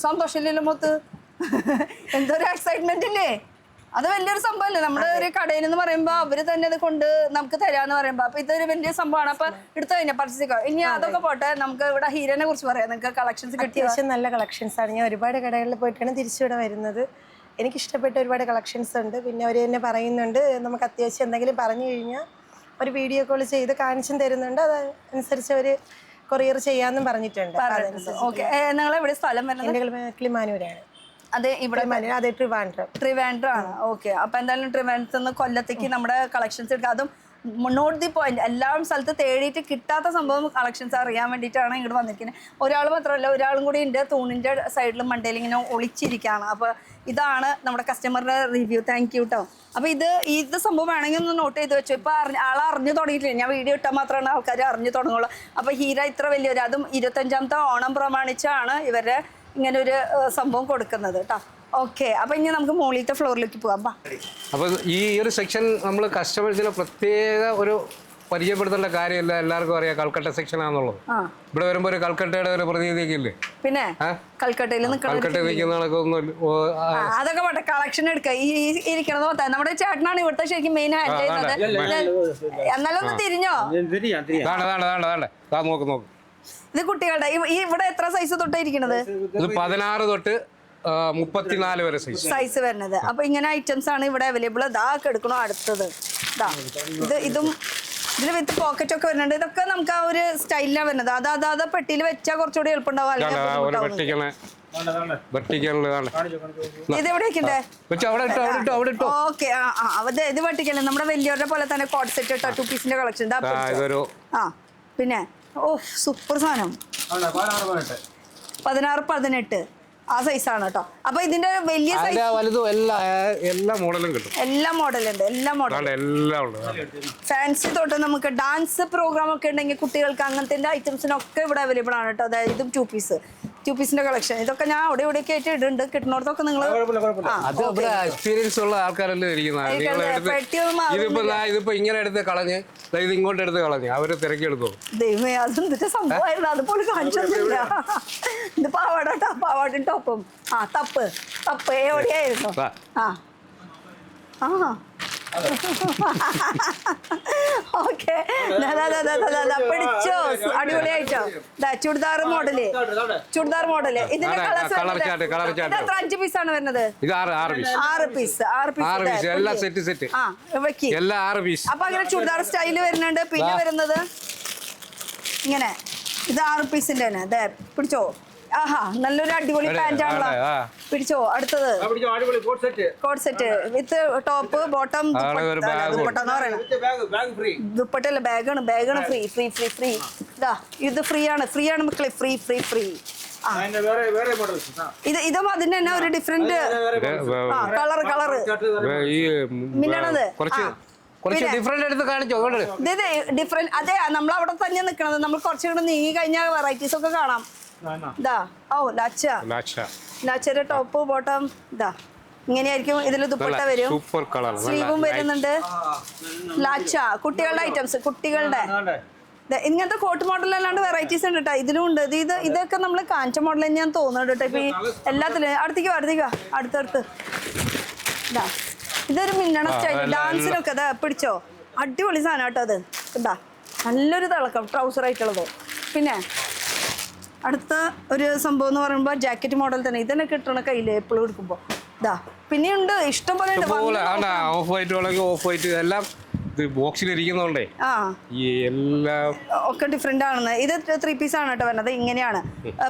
സന്തോഷമില്ലല്ലോ മൊത്ത്? എന്തൊരു എക്സൈറ്റ്മെന്റ് ഇല്ലേ? അത് വലിയൊരു സംഭവമല്ലേ? നമ്മുടെ ഒരു കടയിൽ എന്ന് പറയുമ്പോൾ അവര് തന്നെ അത് കൊണ്ട് നമുക്ക് തരാന്ന് പറയുമ്പോൾ അപ്പൊ ഇതൊരു വലിയ സംഭവമാണ്. അപ്പൊ എടുത്തു കഴിഞ്ഞാൽ പർച്ചേസ് ചെയ്യാം. ഇനി അതൊക്കെ പോട്ടെ, നമുക്ക് ഇവിടെ ഹീരോനെ കുറിച്ച് പറയാം. നിങ്ങൾക്ക് കളക്ഷൻസ് കിട്ടിയ അത്യാവശ്യം നല്ല കളക്ഷൻസ് ആണ്. ഞാൻ ഒരുപാട് കടകളിൽ പോയിട്ടാണ് തിരിച്ചിവിടെ വരുന്നത്. എനിക്കിഷ്ടപ്പെട്ട ഒരുപാട് കളക്ഷൻസ് ഉണ്ട്. പിന്നെ അവർ തന്നെ പറയുന്നുണ്ട് നമുക്ക് അത്യാവശ്യം എന്തെങ്കിലും പറഞ്ഞു കഴിഞ്ഞാൽ ഒരു വീഡിയോ കോൾ ചെയ്ത് കാണിച്ചും തരുന്നുണ്ട്. അതനുസരിച്ച് അവർ കൊറിയർ ചെയ്യാമെന്നും പറഞ്ഞിട്ടുണ്ട്. നിങ്ങൾ എവിടെ സ്ഥലം വരുന്നത്? എൻ്റെ കിളിമാനൂരാണ്. അതെ ഇവിടെ അതെ ട്രിവാൻഡ്രം. ട്രിവാൻഡ്രം ആണ്. ഓക്കെ, അപ്പൊ എന്തായാലും ട്രിവാൻഡ്രത്ത് നിന്ന് കൊല്ലത്തേക്ക് നമ്മുടെ കളക്ഷൻസ് എടുക്കുക. അതും നോട്ട് ദി പോയിന്റ്, എല്ലാ സ്ഥലത്ത് തേടിയിട്ട് കിട്ടാത്ത സംഭവം കളക്ഷൻസ് അറിയാൻ വേണ്ടിയിട്ടാണ് ഇങ്ങോട്ട് വന്നിരിക്കുന്നത്. ഒരാൾ മാത്രമല്ല, ഒരാളും കൂടി ഉണ്ട് തൂണിൻ്റെ സൈഡിലും മണ്ടയിൽ ഇങ്ങനെ ഒളിച്ചിരിക്കുകയാണ്. അപ്പോൾ ഇതാണ് നമ്മുടെ കസ്റ്റമറുടെ റിവ്യൂ. താങ്ക് യു കേട്ടോ. അപ്പോൾ ഇത് സംഭവം വേണമെങ്കിൽ ഒന്ന് നോട്ട് ചെയ്ത് വെച്ചു. ഇപ്പോൾ അറിഞ്ഞു തുടങ്ങിയിട്ടില്ല, ഞാൻ വീഡിയോ ഇട്ടാൽ മാത്രമാണ് ആൾക്കാർ അറിഞ്ഞു തുടങ്ങുള്ളൂ. അപ്പോൾ ഹീര ഇത്ര വലിയൊരു, അതും 25ാമത്തെ ഓണം പ്രമാണിച്ചാണ് ഇവരുടെ ഇങ്ങനെ ഒരു സംഭവം കൊടുക്കുന്നത് കേട്ടോ. ഓക്കെ, അപ്പൊ ഇനി നമുക്ക് മുകളിലത്തെ ഫ്ലോറിലേക്ക് പോകാം. അപ്പൊ ഈ ഒരു സെക്ഷൻ നമ്മൾ കസ്റ്റമേഴ്സിന് പ്രത്യേക ഒരു പരിചയപ്പെടുത്തേണ്ട കാര്യമില്ല, എല്ലാവർക്കും അറിയാം കൽക്കട്ട സെക്ഷൻ ആണെന്നുള്ളത്. ഇവിടെ വരുമ്പോ ഒരു കൽക്കട്ടയുടെ ഒരു പ്രതിനിധിയൊക്കെ ഇല്ലേ? പിന്നെ കൽക്കട്ടയിൽ നിൽക്കുന്ന അതൊക്കെ പോട്ടെ, കളക്ഷൻ എടുക്കുക. ഈ ഇരിക്കണത് മൊത്തം നമ്മുടെ ചേട്ടനാണ് ഇവിടുത്തെ ശരിക്കും മെയിൻ ഹാൻഡിൽ ചെയ്യുന്നത്. എന്നാലും ഒന്ന് തിരിഞ്ഞോ? നോക്ക്. ഇത് കുട്ടികളുടെ ഇവിടെ എത്ര സൈസ് തൊട്ടാ ഇരിക്കണത്? ഇത് 16 തൊട്ട് 34 വരെ സൈസ് വരുന്നത്. അപ്പൊ ഇങ്ങനെ ഐറ്റംസ് ആണ് ഇവിടെ അവൈലബിൾ. ഇതാക്കെ എടുക്കണോ അടുത്തത്? ഇതും ഇതിൽ വിത്ത് പോക്കറ്റ് ഒക്കെ വരുന്നുണ്ട്. ഇതൊക്കെ നമുക്ക് ആ ഒരു സ്റ്റൈലിലാണ് വരുന്നത്. അത് പെട്ടിയിൽ വെച്ചാൽ കുറച്ചുകൂടി എളുപ്പമുണ്ടാവും. ഇത് എവിടെ വെക്കണ്ടേ? ഓക്കെ, ഇത് വെട്ടിക്കല്ലേ നമ്മുടെ വലിയവരുടെ പോലെ തന്നെ കോഡ് സെറ്റ് ഇട്ട 2 പീസിന്റെ കളക്ഷൻ. പിന്നെ ഓ സൂപ്പർ സാധനം. 16-18 ആ സൈസാണ് കേട്ടോ. അപ്പൊ ഇതിന്റെ വലിയ സൈസ് എല്ലാ മോഡലും കിട്ടും. എല്ലാ മോഡലുണ്ട്, എല്ലാ മോഡലും. ഫാൻസി തൊട്ട് നമുക്ക് ഡാൻസ് പ്രോഗ്രാം ഒക്കെ ഉണ്ടെങ്കിൽ കുട്ടികൾക്ക് അങ്ങനത്തെ ഐറ്റംസിനൊക്കെ ഇവിടെ അവൈലബിൾ ആണ് കേട്ടോ. അതായത് ഇതും 2 പീസിന്റെ കളക്ഷൻ. ഇതൊക്കെ ഞാൻ അവിടെ ഇവിടെയൊക്കെ ആയിട്ട് ഇടുന്നുണ്ട്. കിട്ടുന്നിടത്തൊക്കെ നിങ്ങൾ എക്സ്പീരിയൻസ് ഉള്ള ആൾക്കാരല്ലേ ഇരിക്കുന്നത്. ഇതിപ്പോ ഇങ്ങനെ എടുത്ത് കളഞ്ഞ് ഇത് ഇങ്ങോട്ട് എടുത്ത് കളഞ്ഞ് അവര് തിരക്കെടുത്തു. ദൈവമേ, അതെന്തിട്ട് സംഭവമായിരുന്നു, അതുപോലെ കാണിച്ചൊന്നുമില്ല. ഇത് പാവാടും ടോപ്പും. തപ്പ് എവിടെയായിരുന്നു? ഓക്കെ, പിടിച്ചോ, അടിപൊളിയായിട്ടോ. ചുടിദാർ മോഡല്. ഇതിന്റെ കളേഴ്സ് 5 പീസാണ് വരുന്നത്. 6 പീസ്. അപ്പൊ അങ്ങനെ ചുടിദാർ സ്റ്റൈല് വരുന്നുണ്ട്. പിന്നെ വരുന്നത് ഇങ്ങനെ, ഇത് 6 പീസിന്റെ തന്നെ. അതെ, പിടിച്ചോ. ആഹാ, നല്ലൊരു അടിപൊളി പാന്റ് ആണല്ലോ. പിടിച്ചോ. അടുത്തത് coat set with top bottom. ദുപ്പട്ടെന്ന് പറയണം. ദുപ്പട്ടല്ല, ബാഗാണ്. ഫ്രീ. ഇതാ ഇത് ഫ്രീ ആണ് മക്കളെ. ഫ്രീ. ഇതും അതിന്റെ തന്നെ ഒരു ഡിഫറെന്റ് കളറ് മിന്നണത്. ഡിഫറെന്റ്. അതെ, നമ്മൾ അവിടെ തന്നെ നിക്കണത്. നമ്മൾ കുറച്ചുകൂടെ നീങ്ങി കഴിഞ്ഞാൽ വെറൈറ്റീസ് ഒക്കെ കാണാം. ലാച്ചയുടെ ടോപ്പ് ബോട്ടം ഇതാ ഇങ്ങനെയായിരിക്കും. ഇതിൽ ദുപ്പട്ട വരും, സ്ലീവും വരുന്നുണ്ട്. ലാച്ച കുട്ടികളുടെ ഐറ്റംസ്, കുട്ടികളുടെ ഇങ്ങനത്തെ കോട്ട് മോഡൽ അല്ലാണ്ട് വെറൈറ്റീസ് ഉണ്ട് കേട്ടോ. ഇതിലും ഉണ്ട്. ഇതൊക്കെ നമ്മൾ കാഞ്ച മോഡൽ തന്നെയാന്ന് തോന്നുന്നുണ്ട് കേട്ടോ. ഇപ്പൊ ഈ എല്ലാത്തിലും അടുത്തേക്ക് അടുത്തടുത്ത് ഇതാ. ഇതൊരു മിന്നണ സ്റ്റൈൽ ഡാൻസിനൊക്കെ. അതാ പിടിച്ചോ, അടിപൊളി സാധനം കേട്ടോ. അത് ഇതാ നല്ലൊരു തിളക്കം ട്രൗസർ ആയിട്ടുള്ളത്. പിന്നെ അടുത്ത ഒരു സംഭവം എന്ന് പറയുമ്പോൾ ജാക്കറ്റ് മോഡൽ തന്നെ. ഇതന്നെ കിട്ടണ കയ്യില് എപ്പോഴും എടുക്കുമ്പോ. ഇതാ പിന്നെയുണ്ട്, ഇഷ്ടം പോലെ ഉണ്ട്. ഓഫ് വൈറ്റ് എല്ലാം ബോക്സിലിരിക്കുന്നോണ്ടേ എല്ലാം ഒക്കെ ഡിഫറെന്റ് ആണെന്ന്. ഇത് 3 പീസ് ആണ് കേട്ടോ വരുന്നത്. ഇങ്ങനെയാണ്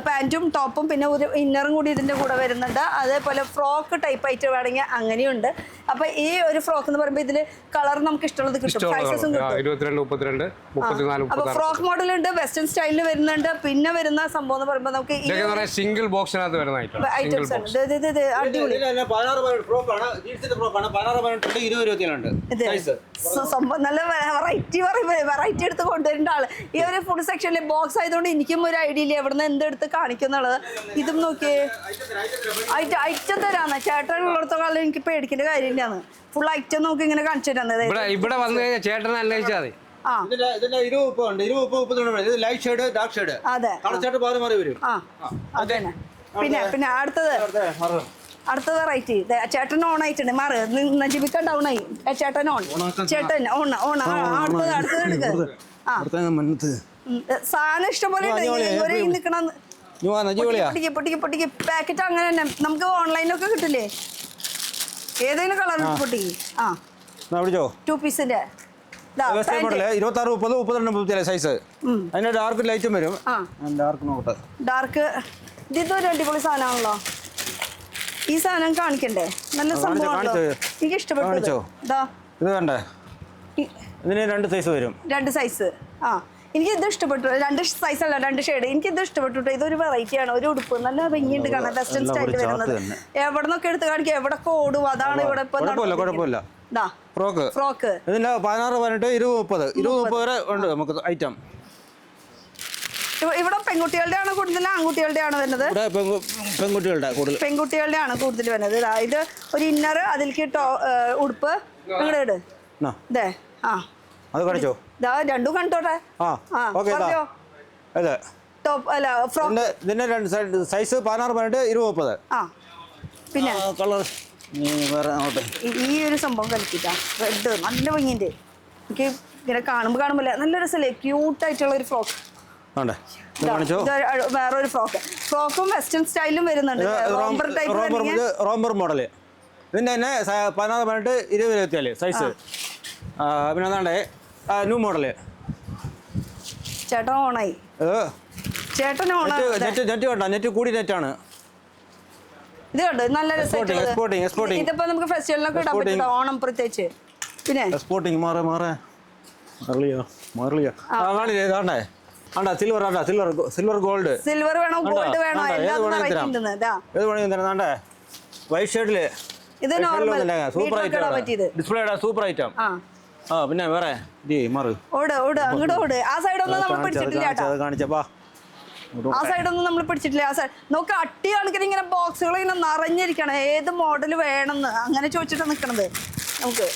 പാന്റും ടോപ്പും പിന്നെ ഒരു ഇന്നറും കൂടി ഇതിന്റെ കൂടെ വരുന്നുണ്ട്. അതേപോലെ ഫ്രോക്ക് ടൈപ്പ് ആയിട്ട് വേണമെങ്കിൽ അങ്ങനെയുണ്ട്. അപ്പൊ ഈ ഒരു ഫ്രോക്ക് എന്ന് പറയുമ്പോൾ ഇതില് കളർ നമുക്ക് ഇഷ്ടമുള്ളത് കിട്ടും. സൈസസും കിട്ടും. 22, 32, 34. അപ്പൊ ഫ്രോക്ക് മോഡൽ ഉണ്ട്, വെസ്റ്റേൺ സ്റ്റൈലിൽ വരുന്നുണ്ട്. പിന്നെ വരുന്ന സംഭവം എന്ന് പറയുമ്പോൾ നമുക്ക് സിംഗിൾ ബോക്സിനകത്ത് വരുന്ന ഐറ്റംസ് ഉണ്ട്. അടിപൊളി നല്ല വെറൈറ്റി എടുത്ത് കൊണ്ടുവരേണ്ട ആള്. ഈ ഒരു ഫുഡ് സെക്ഷനിലെ ബോക്സ് ആയതുകൊണ്ട് എനിക്കും ഒരു ഐഡിയ ഇല്ല എവിടെ നിന്ന് എന്തെടുത്ത് കാണിക്കുന്നുള്ളത്. ഇതും നോക്കിയേ, ഐറ്റം തരാന്ന്. ചേട്ടൻ ഉള്ളിടത്തോളം എനിക്ക് പേടിക്കേണ്ട കാര്യമില്ലാന്ന്. ഫുൾ ഐറ്റം നോക്കി ഇങ്ങനെ കാണിച്ചു തരുന്നത്. ഇവിടെ വന്നു കഴിഞ്ഞാൽ ചേട്ടനെ അന്വേഷിച്ചാൽ മതി. പിന്നെ അടുത്ത വെറൈറ്റി ചേട്ടൻ ഓൺ ആയിട്ടുണ്ട്. മാറ് നജീബിക്ക ഡൗൺ ആയി. ചേട്ടൻ അടുത്തത് എടുക്ക്. സാധനം ഇഷ്ടംപോലെ നിക്കണം. പൊട്ടിക്ക് പാക്കറ്റ് അങ്ങനെ തന്നെ നമുക്ക് ഓൺലൈനിലൊക്കെ കിട്ടില്ലേ? ഏതെങ്കിലും കളർ പൊട്ടിക്ക്. 2 പീസിന്റെ 26, 30, 32 സൈസ്. അതിന്റെ ഡാർക്ക് ലൈറ്റും വരും. ഡാർക്ക് ഇതൊരു അടിപൊളി സാധനമാണല്ലോ. ഈ സാധനം കാണിക്കണ്ടേ? നല്ല സംഭവമാണല്ലോ. എനിക്ക് ഇഷ്ടപ്പെട്ടു. ഇതാ ഇത് കണ്ടേ, ഇതിന് 2 സൈസ് വരും. 2 സൈസ്. ആ, എനിക്ക് ഇത് ഇഷ്ടപ്പെട്ടു. 2 സൈസ് അല്ല, 2 ഷെയ്ഡ്. എനിക്ക് ഇത് ഇഷ്ടപ്പെട്ടു. ഇതൊരു വെറൈറ്റി ആണ്. ഒരു ഉടുപ്പ് നല്ല ഭംഗിയുണ്ട് കാണാൻ. വെസ്റ്റേൺ സ്റ്റൈലിൽ വരുന്നത്. എവിടെ നിന്നൊക്കെ എടുത്ത് കാണിക്കുക, എവിടൊക്കെ ഓടും. അതാണ് ഇവിടെ ഇപ്പൊ ഫ്രോക്ക്. ഇതിന്റെ 16, 18, 20, 30 വരെ ഉണ്ട് നമുക്ക് ഐറ്റം. ഇവിടെ പെൺകുട്ടികളുടെ ആണ് കൂടുതൽ, ആൺകുട്ടികളുടെ ആണ് വരുന്നത്? പെൺകുട്ടികളുടെ ആണ് കൂടുതൽ വരുന്നത്. ഇത് ഒരു ഇന്നർ, അതിലേക്ക് ഉടുപ്പ്. നിങ്ങളുടെ ഇതേ അത് കാണിച്ചോ? രണ്ടും കണ്ടോട്ടെ. സൈസ് 16, 18, 20, 30. പിന്നെ കളർ ഈ ഒരു സംഭവം കളിക്കിട്ടാ. റെഡ് നല്ല ഭംഗിയുണ്ട്. എനിക്ക് ഇങ്ങനെ കാണുമ്പോൾ നല്ല രസമല്ലേ? ക്യൂട്ടായിട്ടുള്ള ഒരു ഫ്രോക്ക്. വേറൊരു ഫ്രോക്കും വെസ്റ്റേൺ സ്റ്റൈലും വരുന്നുണ്ട്. Romper model. ഇതിന്റെ തന്നെ 16, 18, 20, 24 സൈസ്. പിന്നെ അതാണ്ടേ ന്യൂ മോഡല്. ചേട്ടൻ ഓണായി. ചേട്ടൻ ഓണായി. നെറ്റ് വേണ്ട, നെറ്റ് കൂടി നെറ്റാണ്. ഇത് കണ്ടോ, നല്ല രസമായിട്ട്. ഇതിപ്പോ നമുക്ക് ഫെസ്റ്റിവലിനൊക്കെ ഇടാൻ പറ്റും, ഓണം പ്രത്യേകിച്ച്. പിന്നെ സിൽവർ ഗോൾഡ്. സിൽവർ വേണോ, ഗോൾഡ് വേണോ? വൈറ്റ് ഷർട്ടില് ഇത് നോർമൽ സൂപ്പർ ഐറ്റം. പിന്നെ വേറെ ഓട് അങ്ങോട്ട് ഓട്. ആ സൈഡൊന്നും നമ്മൾ പിടിച്ചിട്ടില്ല. ആ സൈഡൊന്നും നമ്മൾ പിടിച്ചിട്ടില്ല. ആ സൈഡ് നോക്ക്, അട്ടി കണക്കിന് ഇങ്ങനെ ബോക്സുകൾ ഇങ്ങനെ നിറഞ്ഞിരിക്കണം. ഏത് മോഡൽ വേണമെന്ന് അങ്ങനെ ചോദിച്ചിട്ട് നിൽക്കണത് നമുക്ക്.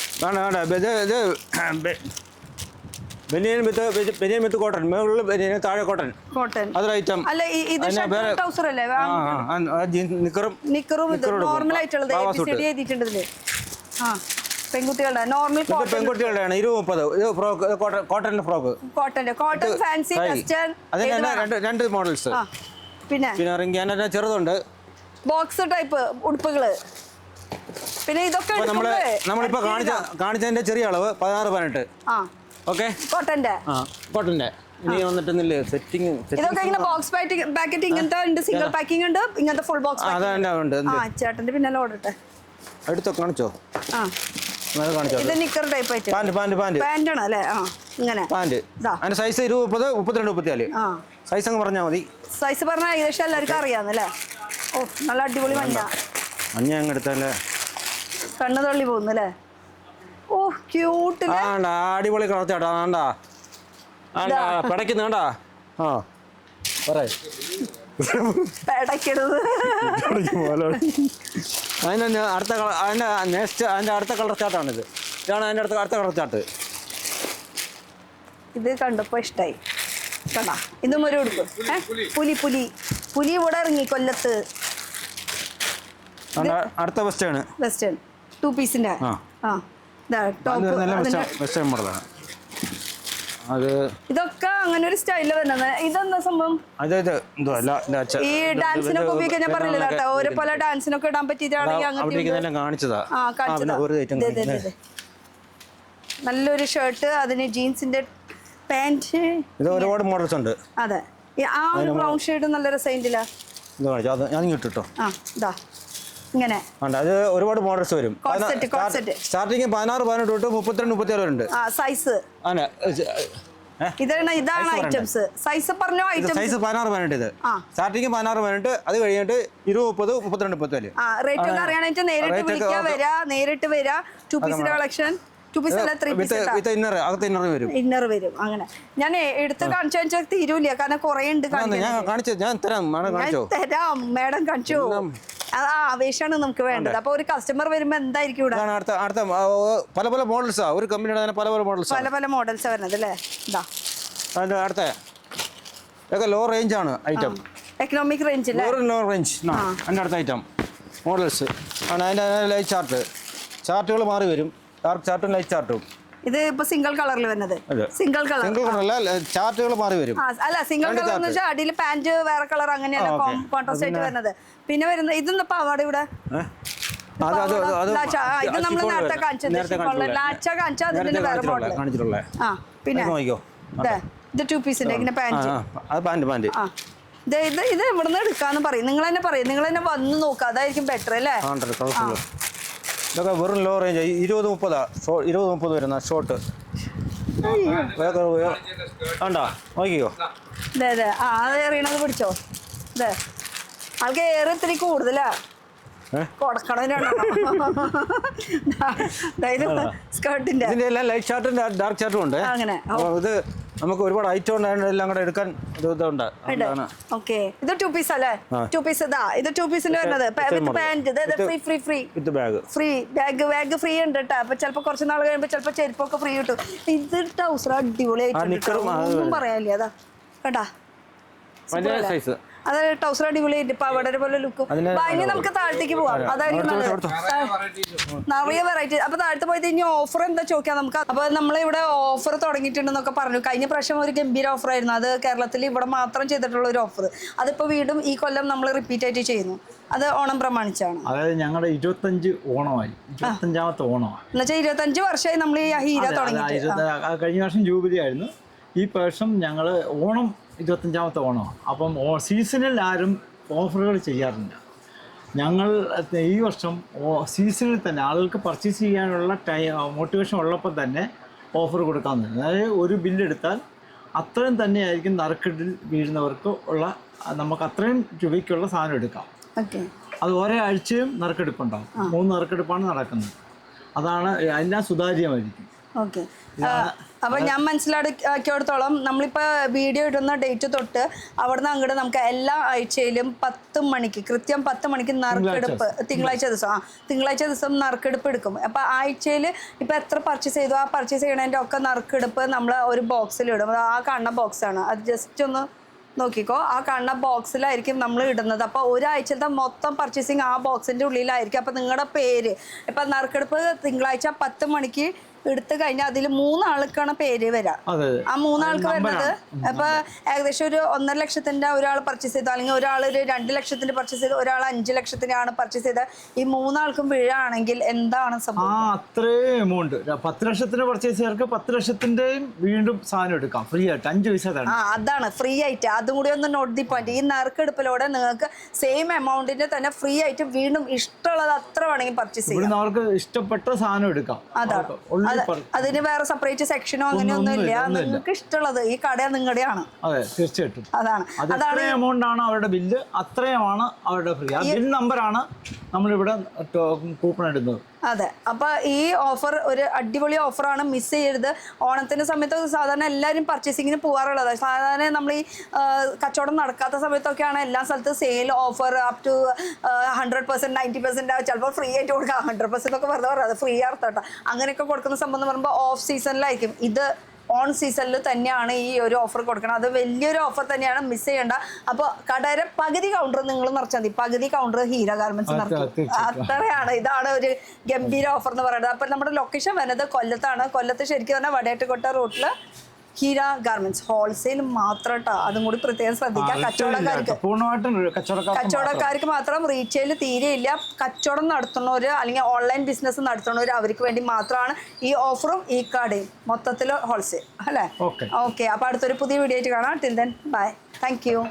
കോട്ടൺ, താഴെ കോട്ടൺ. അതൊരു ഐറ്റം. അല്ല, ഇത് ട്രൗസർ അല്ലേ? നിക്കറും നോർമൽ ആയിട്ടുള്ളത് എഴുതിയിട്ടുണ്ട് ഇതില്. പെൺകുട്ടികളുടെ നോർമൽ പെൺകുട്ടികളുടെയാണ് 20, 30. Cotton frock. Cotton fancy western. അതിന് 2 മോഡൽസ്. പിന്നെ ചെറുതുണ്ട്, ബോക്സ് ടൈപ്പ് ഉടുപ്പുകള്. പിന്നെ ഇതൊക്കെ നമ്മളിപ്പോ കാണിച്ചതിന്റെ ചെറിയ അളവ് 16, 18. ഓക്കെ, കോട്ടന്റെ. ഇനി വന്നിട്ട് സെറ്റിംഗ്. ഇതൊക്കെ ഇങ്ങനെ ബോക്സ് പാക്കറ്റ് ഇങ്ങനത്തെ ഉണ്ട്, സിംഗിൾ പാക്കിംഗ് ഉണ്ട്, ഇങ്ങനത്തെ ഫുൾ ബോക്സ്. ചേട്ടന്റെ പിന്നാലെ ഓടട്ടെ. എടുത്തോ, കാണിച്ചോ? ഇത് നിക്കർ ടൈപ്പ് ആയിട്ട് പാന്റ് ആണ് അല്ലേ? ഇങ്ങനെ അതിന്റെ സൈസ് 20, 32, 34. സൈസ് അങ്ങ് പറഞ്ഞാൽ മതി. സൈസ് പറഞ്ഞാൽ ഏകദേശം എല്ലാവർക്കും അറിയാന്നല്ലേ? ഓ, നല്ല അടിപൊളി മഞ്ഞ അങ്ങ് എടുത്തല്ലേ, കണ്ണു തള്ളി പോകുന്നല്ലേ? ഓ, ക്യൂട്ട്. അടിപൊളി കളർച്ചാട്ടാ. പിടയ്ക്കുന്നുണ്ടാ. പെടക്കരുത്. അതിന്റെ അടുത്ത കളർ ചാർട്ടാണിത്. ഇതാണ് അതിന്റെ അടുത്ത കളർ ചാർട്ട്. ഇത് കണ്ടപ്പോ ഇഷ്ടായി. കണ്ടാ, ഇതും ഒരു ഉടുപ്പ്. പുലി ഇവിടെ ഇറങ്ങി കൊല്ലത്ത്. അടുത്ത വെസ്റ്റേൺ 2 പീസിന്റെ. വെസ്റ്റേൺ മോഡലാണ് അത്. ഇതൊക്കെ അങ്ങനെ ഒരു സ്റ്റൈലിൽ വരുന്നത്. ഇതെന്താ സംഭവം? ഈ ഡാൻസിനൊക്കെ ഉപയോഗിക്കാൻ ഞാൻ പറഞ്ഞില്ല കേട്ടോ. ഓരോ പല ഡാൻസിനൊക്കെ ഇടാൻ പറ്റിയിട്ടാണെങ്കിൽ കാണിച്ചതാ. നല്ലൊരു ഷർട്ട്, അതിന് ജീൻസിന്റെ പാന്റ്. ഇത് ഒരുപാട് മോഡൽസ് ഉണ്ട്. അതെ, ആ ഒരു ബ്രൗൺ ഷെയ്ഡ് നല്ല രസമുണ്ടല്ല. ഇങ്ങനെ അത് ഒരുപാട് മോഡൽസ് വരും. സ്റ്റാർട്ടിങ് 16, 18 തൊട്ട് 32, 36 വരെ ഉണ്ട് സൈസ്. ഇതാണ് ഐറ്റംസ്. സൈസ് പറഞ്ഞോ? സൈസ് 16, 18. ഇത് സ്റ്റാർട്ടിങ് 16, 18. അത് കഴിഞ്ഞിട്ട് 20, 30, 32, 34. റേറ്റ് ഒക്കെ അറിയാനായിട്ട് നേരിട്ട് വരാ. 2 പീസിന്റെ കളക്ഷൻ. 2 പീസ് അല്ല, 3 പീസ്. ഇന്നർ വരും. അങ്ങനെ ഞാൻ എടുത്ത് കാണിച്ചു തീരൂല, കാരണം കുറെ ഉണ്ട്. ഞാൻ തരാം മാഡം കാണിച്ചു. ആവേശമാണ് നമുക്ക് വേണ്ടത്. അപ്പൊ ഒരു കസ്റ്റമർ വരുമ്പോ എന്തായിരിക്കും ഇവിടെ? പല പല മോഡൽസാ. ഒരു കമ്പനിയുടെ പല പല മോഡൽസ് വരുന്നത് അല്ലേ? അടുത്ത ലോ റേഞ്ച് ആണ് item. Economic range. Low range. അതിന്റെ അടുത്ത ഐറ്റം മോഡൽസ് ആണ്. അതിന്റെ ലൈറ്റ് ചാർട്ടുകൾ മാറി വരും. ഡാർക്ക് ചാർട്ടും ലൈറ്റ് ചാർട്ടും. ഇത് ഇപ്പൊ സിംഗിൾ കളറിൽ വരുന്നത്. സിംഗിൾ കളറല്ല, ചാർട്ടുകൾ മാറി വരും. അല്ല, സിംഗിൾ കളർ എന്ന് വെച്ചാൽ അടിയിൽ പാന്റ് വേറെ കളർ, അങ്ങനെയല്ല കോൺട്രാസ്റ്റ് ആയിട്ട് വരുന്നത്. പിന്നെ വരുന്നത് ഇതൊന്നും പാവാട ഇവിടെ. ഇത് നമ്മൾ നേരത്തെ കാണിച്ചത്. അതിന്റെ വേറെ മോഡൽ. പിന്നെ ഇത് 2 പീസിന്റെ ഇങ്ങനെ പാന്റ്. ഇത് എവിടുന്ന് എടുക്കാന്ന് പറയും, നിങ്ങൾ തന്നെ പറയും, നിങ്ങൾ തന്നെ വന്ന് നോക്കുക, അതായിരിക്കും ബെറ്റർ അല്ലേ? ഇതൊക്കെ വെറും ലോ റേഞ്ച് 20-30 വരുന്ന ഷോർട്ട് വേണ്ടോ നോക്കിക്കോ. അതെ അതെ, ആ അത് എറിയണത് പിടിച്ചോ. അതെ, ആൾക്ക് ഏറെ ഇത്തിരി കൂടുതലാ സ്കേർട്ടിന്റെ. ഇതിന്റെ എല്ലാം ലൈറ്റ് ഷർട്ടും ഡാർക്ക് ഷർട്ടും ഉണ്ട്. അങ്ങനെ ഇത് നമുക്ക് ഒരുപാട് ഐറ്റം ഉണ്ടായത് എല്ലാം കൂടെ എടുക്കാൻ ഇതുണ്ട്. ഓക്കെ, ഇത് 2 പീസ് അല്ലേ? 2 പീസ് ഇതാ, ഇത് 2 പീസിൽ വരുന്നത് പാന്റ് ഫ്രീ വിത്ത് ബാഗ്. ബാഗ് ഫ്രീ ഉണ്ട് കേട്ടോ. അപ്പൊ ചിലപ്പോ കുറച്ച് നാൾ കഴിയുമ്പോ ചിലപ്പോ ചെരുപ്പൊക്കെ ഫ്രീ കിട്ടും. ഇത് ട്രൗസർ അടിപൊളിയായിട്ട് ഒന്നും പറയാനില്ല. അതാ കേട്ടാ, അത് ട്രൗസർ അടിപൊളിയായിട്ട് ഇപ്പൊ അവിടെ പോലെ ലുക്കും. ഇനി നമുക്ക് താഴത്തേക്ക് പോവാം, അതായിരിക്കും നല്ലത്. നിറയെ വെറൈറ്റി. അപ്പൊ താഴത്ത് പോയിട്ട് ഇനി ഓഫർ എന്താ ചോദിക്കാം നമുക്ക്. അപ്പൊ നമ്മളിവിടെ ഓഫർ തുടങ്ങിയിട്ടുണ്ടെന്നൊക്കെ പറഞ്ഞു. കഴിഞ്ഞ പ്രാവശ്യം ഒരു ഗംഭീര ഓഫർ ആയിരുന്നു, അത് കേരളത്തിൽ ഇവിടെ മാത്രം ചെയ്തിട്ടുള്ള ഒരു ഓഫർ. അതിപ്പോ വീണ്ടും ഈ കൊല്ലം നമ്മൾ റിപ്പീറ്റ് ആയിട്ട് ചെയ്യുന്നു. അത് ഓണം പ്രമാണിച്ചാണ്. അതായത് ഞങ്ങളുടെ 25 ഓണമായി, 25ാമത്തെ ഓണമാണ്. എന്നുവെച്ചാൽ 25 വർഷമായി നമ്മൾ ഈ ഹീര തുടങ്ങിയിട്ട്. കഴിഞ്ഞ വർഷം ജൂബിലി ആയിരുന്നു, ഈ പ്രാവശ്യം ഞങ്ങൾ ഓണം 25ാമത്തെ ഓണമാണ്. അപ്പം സീസണിൽ ആരും ഓഫറുകൾ ചെയ്യാറില്ല. ഞങ്ങൾ ഈ വർഷം സീസണിൽ തന്നെ ആളുകൾക്ക് പർച്ചേസ് ചെയ്യാനുള്ള മോട്ടിവേഷൻ ഉള്ളപ്പോൾ തന്നെ ഓഫർ കൊടുക്കാൻ തന്നെ. അതായത് ഒരു ബില്ലെടുത്താൽ അത്രയും തന്നെയായിരിക്കും നറുക്കെട്ടിൽ വീഴുന്നവർക്ക് ഉള്ള, നമുക്ക് അത്രയും രൂപയ്ക്കുള്ള സാധനം എടുക്കാം. അത് ഓരോ ആഴ്ചയും നറുക്കെടുപ്പുണ്ടാകും. 3 നറുക്കെടുപ്പാണ് നടക്കുന്നത്. അതാണ് എല്ലാം സുതാര്യമായിരിക്കും. ഓക്കെ, അപ്പൊ ഞാൻ മനസ്സിലാക്കിയോടത്തോളം നമ്മളിപ്പോ വീഡിയോ ഇടുന്ന ഡേറ്റ് തൊട്ട് അവിടുന്ന് അങ്ങോട്ട് നമുക്ക് എല്ലാ ആഴ്ചയിലും 10 മണിക്ക് കൃത്യം 10 മണിക്ക് നറുക്കെടുപ്പ്, തിങ്കളാഴ്ച ദിവസം നറുക്കെടുപ്പ് എടുക്കും. അപ്പൊ ആഴ്ചയിൽ ഇപ്പൊ എത്ര പർച്ചേസ് ചെയ്തു, ആ പർച്ചേസ് ചെയ്യണതിന്റെ ഒക്കെ നറുക്കെടുപ്പ് നമ്മൾ ഒരു ബോക്സിൽ ഇടും. ആ കാണുന്ന ബോക്സാണ്, അത് ജസ്റ്റ് ഒന്ന് നോക്കിക്കോ. ആ കാണുന്ന ബോക്സിലായിരിക്കും നമ്മൾ ഇടുന്നത്. അപ്പോൾ ഒരാഴ്ചത്തെ മൊത്തം പർച്ചേസിങ് ആ ബോക്സിൻ്റെ ഉള്ളിലായിരിക്കും. അപ്പോൾ നിങ്ങളുടെ പേര് ഇപ്പം നറുക്കെടുപ്പ് തിങ്കളാഴ്ച 10 മണിക്ക് എടുത്തു കഴിഞ്ഞാൽ അതിൽ 3 ആൾക്കാണ് പേര് വരാം. ആ 3 ആൾക്ക് വരുന്നത് ഇപ്പൊ ഏകദേശം ഒരു 1.5 ലക്ഷത്തിന്റെ ഒരാൾ പർച്ചേസ് ചെയ്തു, അല്ലെങ്കിൽ ഒരാൾ ഒരു 2 ലക്ഷത്തിന്റെ പർച്ചേസ് ചെയ്ത്, ഒരാൾ 5 ലക്ഷത്തിനാണ് പർച്ചേസ് ചെയ്തത്. ഈ 3 ആൾക്കും വീഴാണെങ്കിൽ എന്താണ് സംഭവം? അത്രയും എമൗണ്ട് 10 ലക്ഷത്തിന് പർച്ചേസ് ചെയ്യാർക്ക് 10 ലക്ഷത്തിന്റെയും വീണ്ടും സാധനം എടുക്കാം ഫ്രീ ആയിട്ട് 5 പൈസ. അതാണ് ഫ്രീ ആയിട്ട്. അതും കൂടി ഒന്ന് നോട്ട് ദി പോയിന്റ്. ഈ നറുക്കെടുപ്പിലൂടെ നിങ്ങൾക്ക് സെയിം എമൗണ്ടിന്റെ തന്നെ ഫ്രീ ആയിട്ട് വീണ്ടും ഇഷ്ടമുള്ളത് അത്ര വേണമെങ്കിൽ പർച്ചേസ് ചെയ്യാം. അവർക്ക് ഇഷ്ടപ്പെട്ട സാധനം എടുക്കാം. അതാണ്, അതിന് വേറെ സെപ്പറേറ്റ് സെക്ഷനോ അങ്ങനെയൊന്നും ഇല്ല. നിങ്ങൾക്ക് ഇഷ്ടമുള്ളത് ഈ കട നിങ്ങളുടെയാണ്. അതെ, തീർച്ചയായിട്ടും. അതാണ് എമൗണ്ട് ആണ് അവരുടെ ബില്ല്, അത്രയുമാണ് അവരുടെ ഫ്രീ. ആ ബിൽ നമ്പറാണ് നമ്മളിവിടെ കൂപ്പൺ ഇടുന്നത്. അതെ, അപ്പൊ ഈ ഓഫർ ഒരു അടിപൊളി ഓഫറാണ്, മിസ് ചെയ്യരുത്. ഓണത്തിന്റെ സമയത്ത് സാധാരണ എല്ലാവരും പർച്ചേസിങ്ങിന് പോകാറുള്ളത്. സാധാരണ നമ്മൾ ഈ കച്ചവടം നടക്കാത്ത സമയത്തൊക്കെയാണ് എല്ലാ സ്ഥലത്തും സെയിൽ ഓഫർ അപ് ടു 100%, 90%, ചിലപ്പോൾ ഫ്രീ ആയിട്ട് കൊടുക്കാം. 100% ഒക്കെ വെറുതെ പറയാം, അത് ഫ്രീ ആർത്തോട്ടോ. അങ്ങനെയൊക്കെ കൊടുക്കുന്ന സംഭവം എന്ന് പറയുമ്പോൾ ഓഫ് സീസണിലായിരിക്കും. ഇത് ഓൺ സീസണിൽ തന്നെയാണ് ഈ ഒരു ഓഫർ കൊടുക്കണം. അത് വലിയൊരു ഓഫർ തന്നെയാണ്, മിസ് ചെയ്യേണ്ട. അപ്പോൾ കടയുടെ പകുതി കൗണ്ടർ നിങ്ങൾ നിറച്ചാൽ മതി. പകുതി കൗണ്ടർ ഹീര ഗാർമെന്റ്സ് നിറക്കും. അത്രയാണ്. ഇതാണ് ഒരു ഗംഭീര ഓഫർ എന്ന് പറയുന്നത്. അപ്പം നമ്മുടെ ലൊക്കേഷൻ വരുന്നത് കൊല്ലത്താണ്. കൊല്ലത്ത് ശരിക്കും പറഞ്ഞാൽ വടയാറ്റുകോട്ട റൂട്ടിൽ ഹീര ഗാർമെന്റ്സ് ഹോൾസെയിൽ മാത്രം കേട്ടോ. അതും കൂടി പ്രത്യേകം ശ്രദ്ധിക്കാം. കച്ചവടക്കാർക്ക് മാത്രം, റീറ്റെയിൽ തീരെയില്ല. കച്ചവടം നടത്തുന്നവർ അല്ലെങ്കിൽ ഓൺലൈൻ ബിസിനസ് നടത്തുന്നവർ അവർക്ക് വേണ്ടി മാത്രമാണ് ഈ ഓഫറും ഈ കടയും മൊത്തത്തിൽ ഹോൾസെയിൽ അല്ലേ? ഓക്കെ, അപ്പൊ അടുത്തൊരു പുതിയ വീഡിയോ ആയിട്ട് കാണാം. Till then bye, thank you.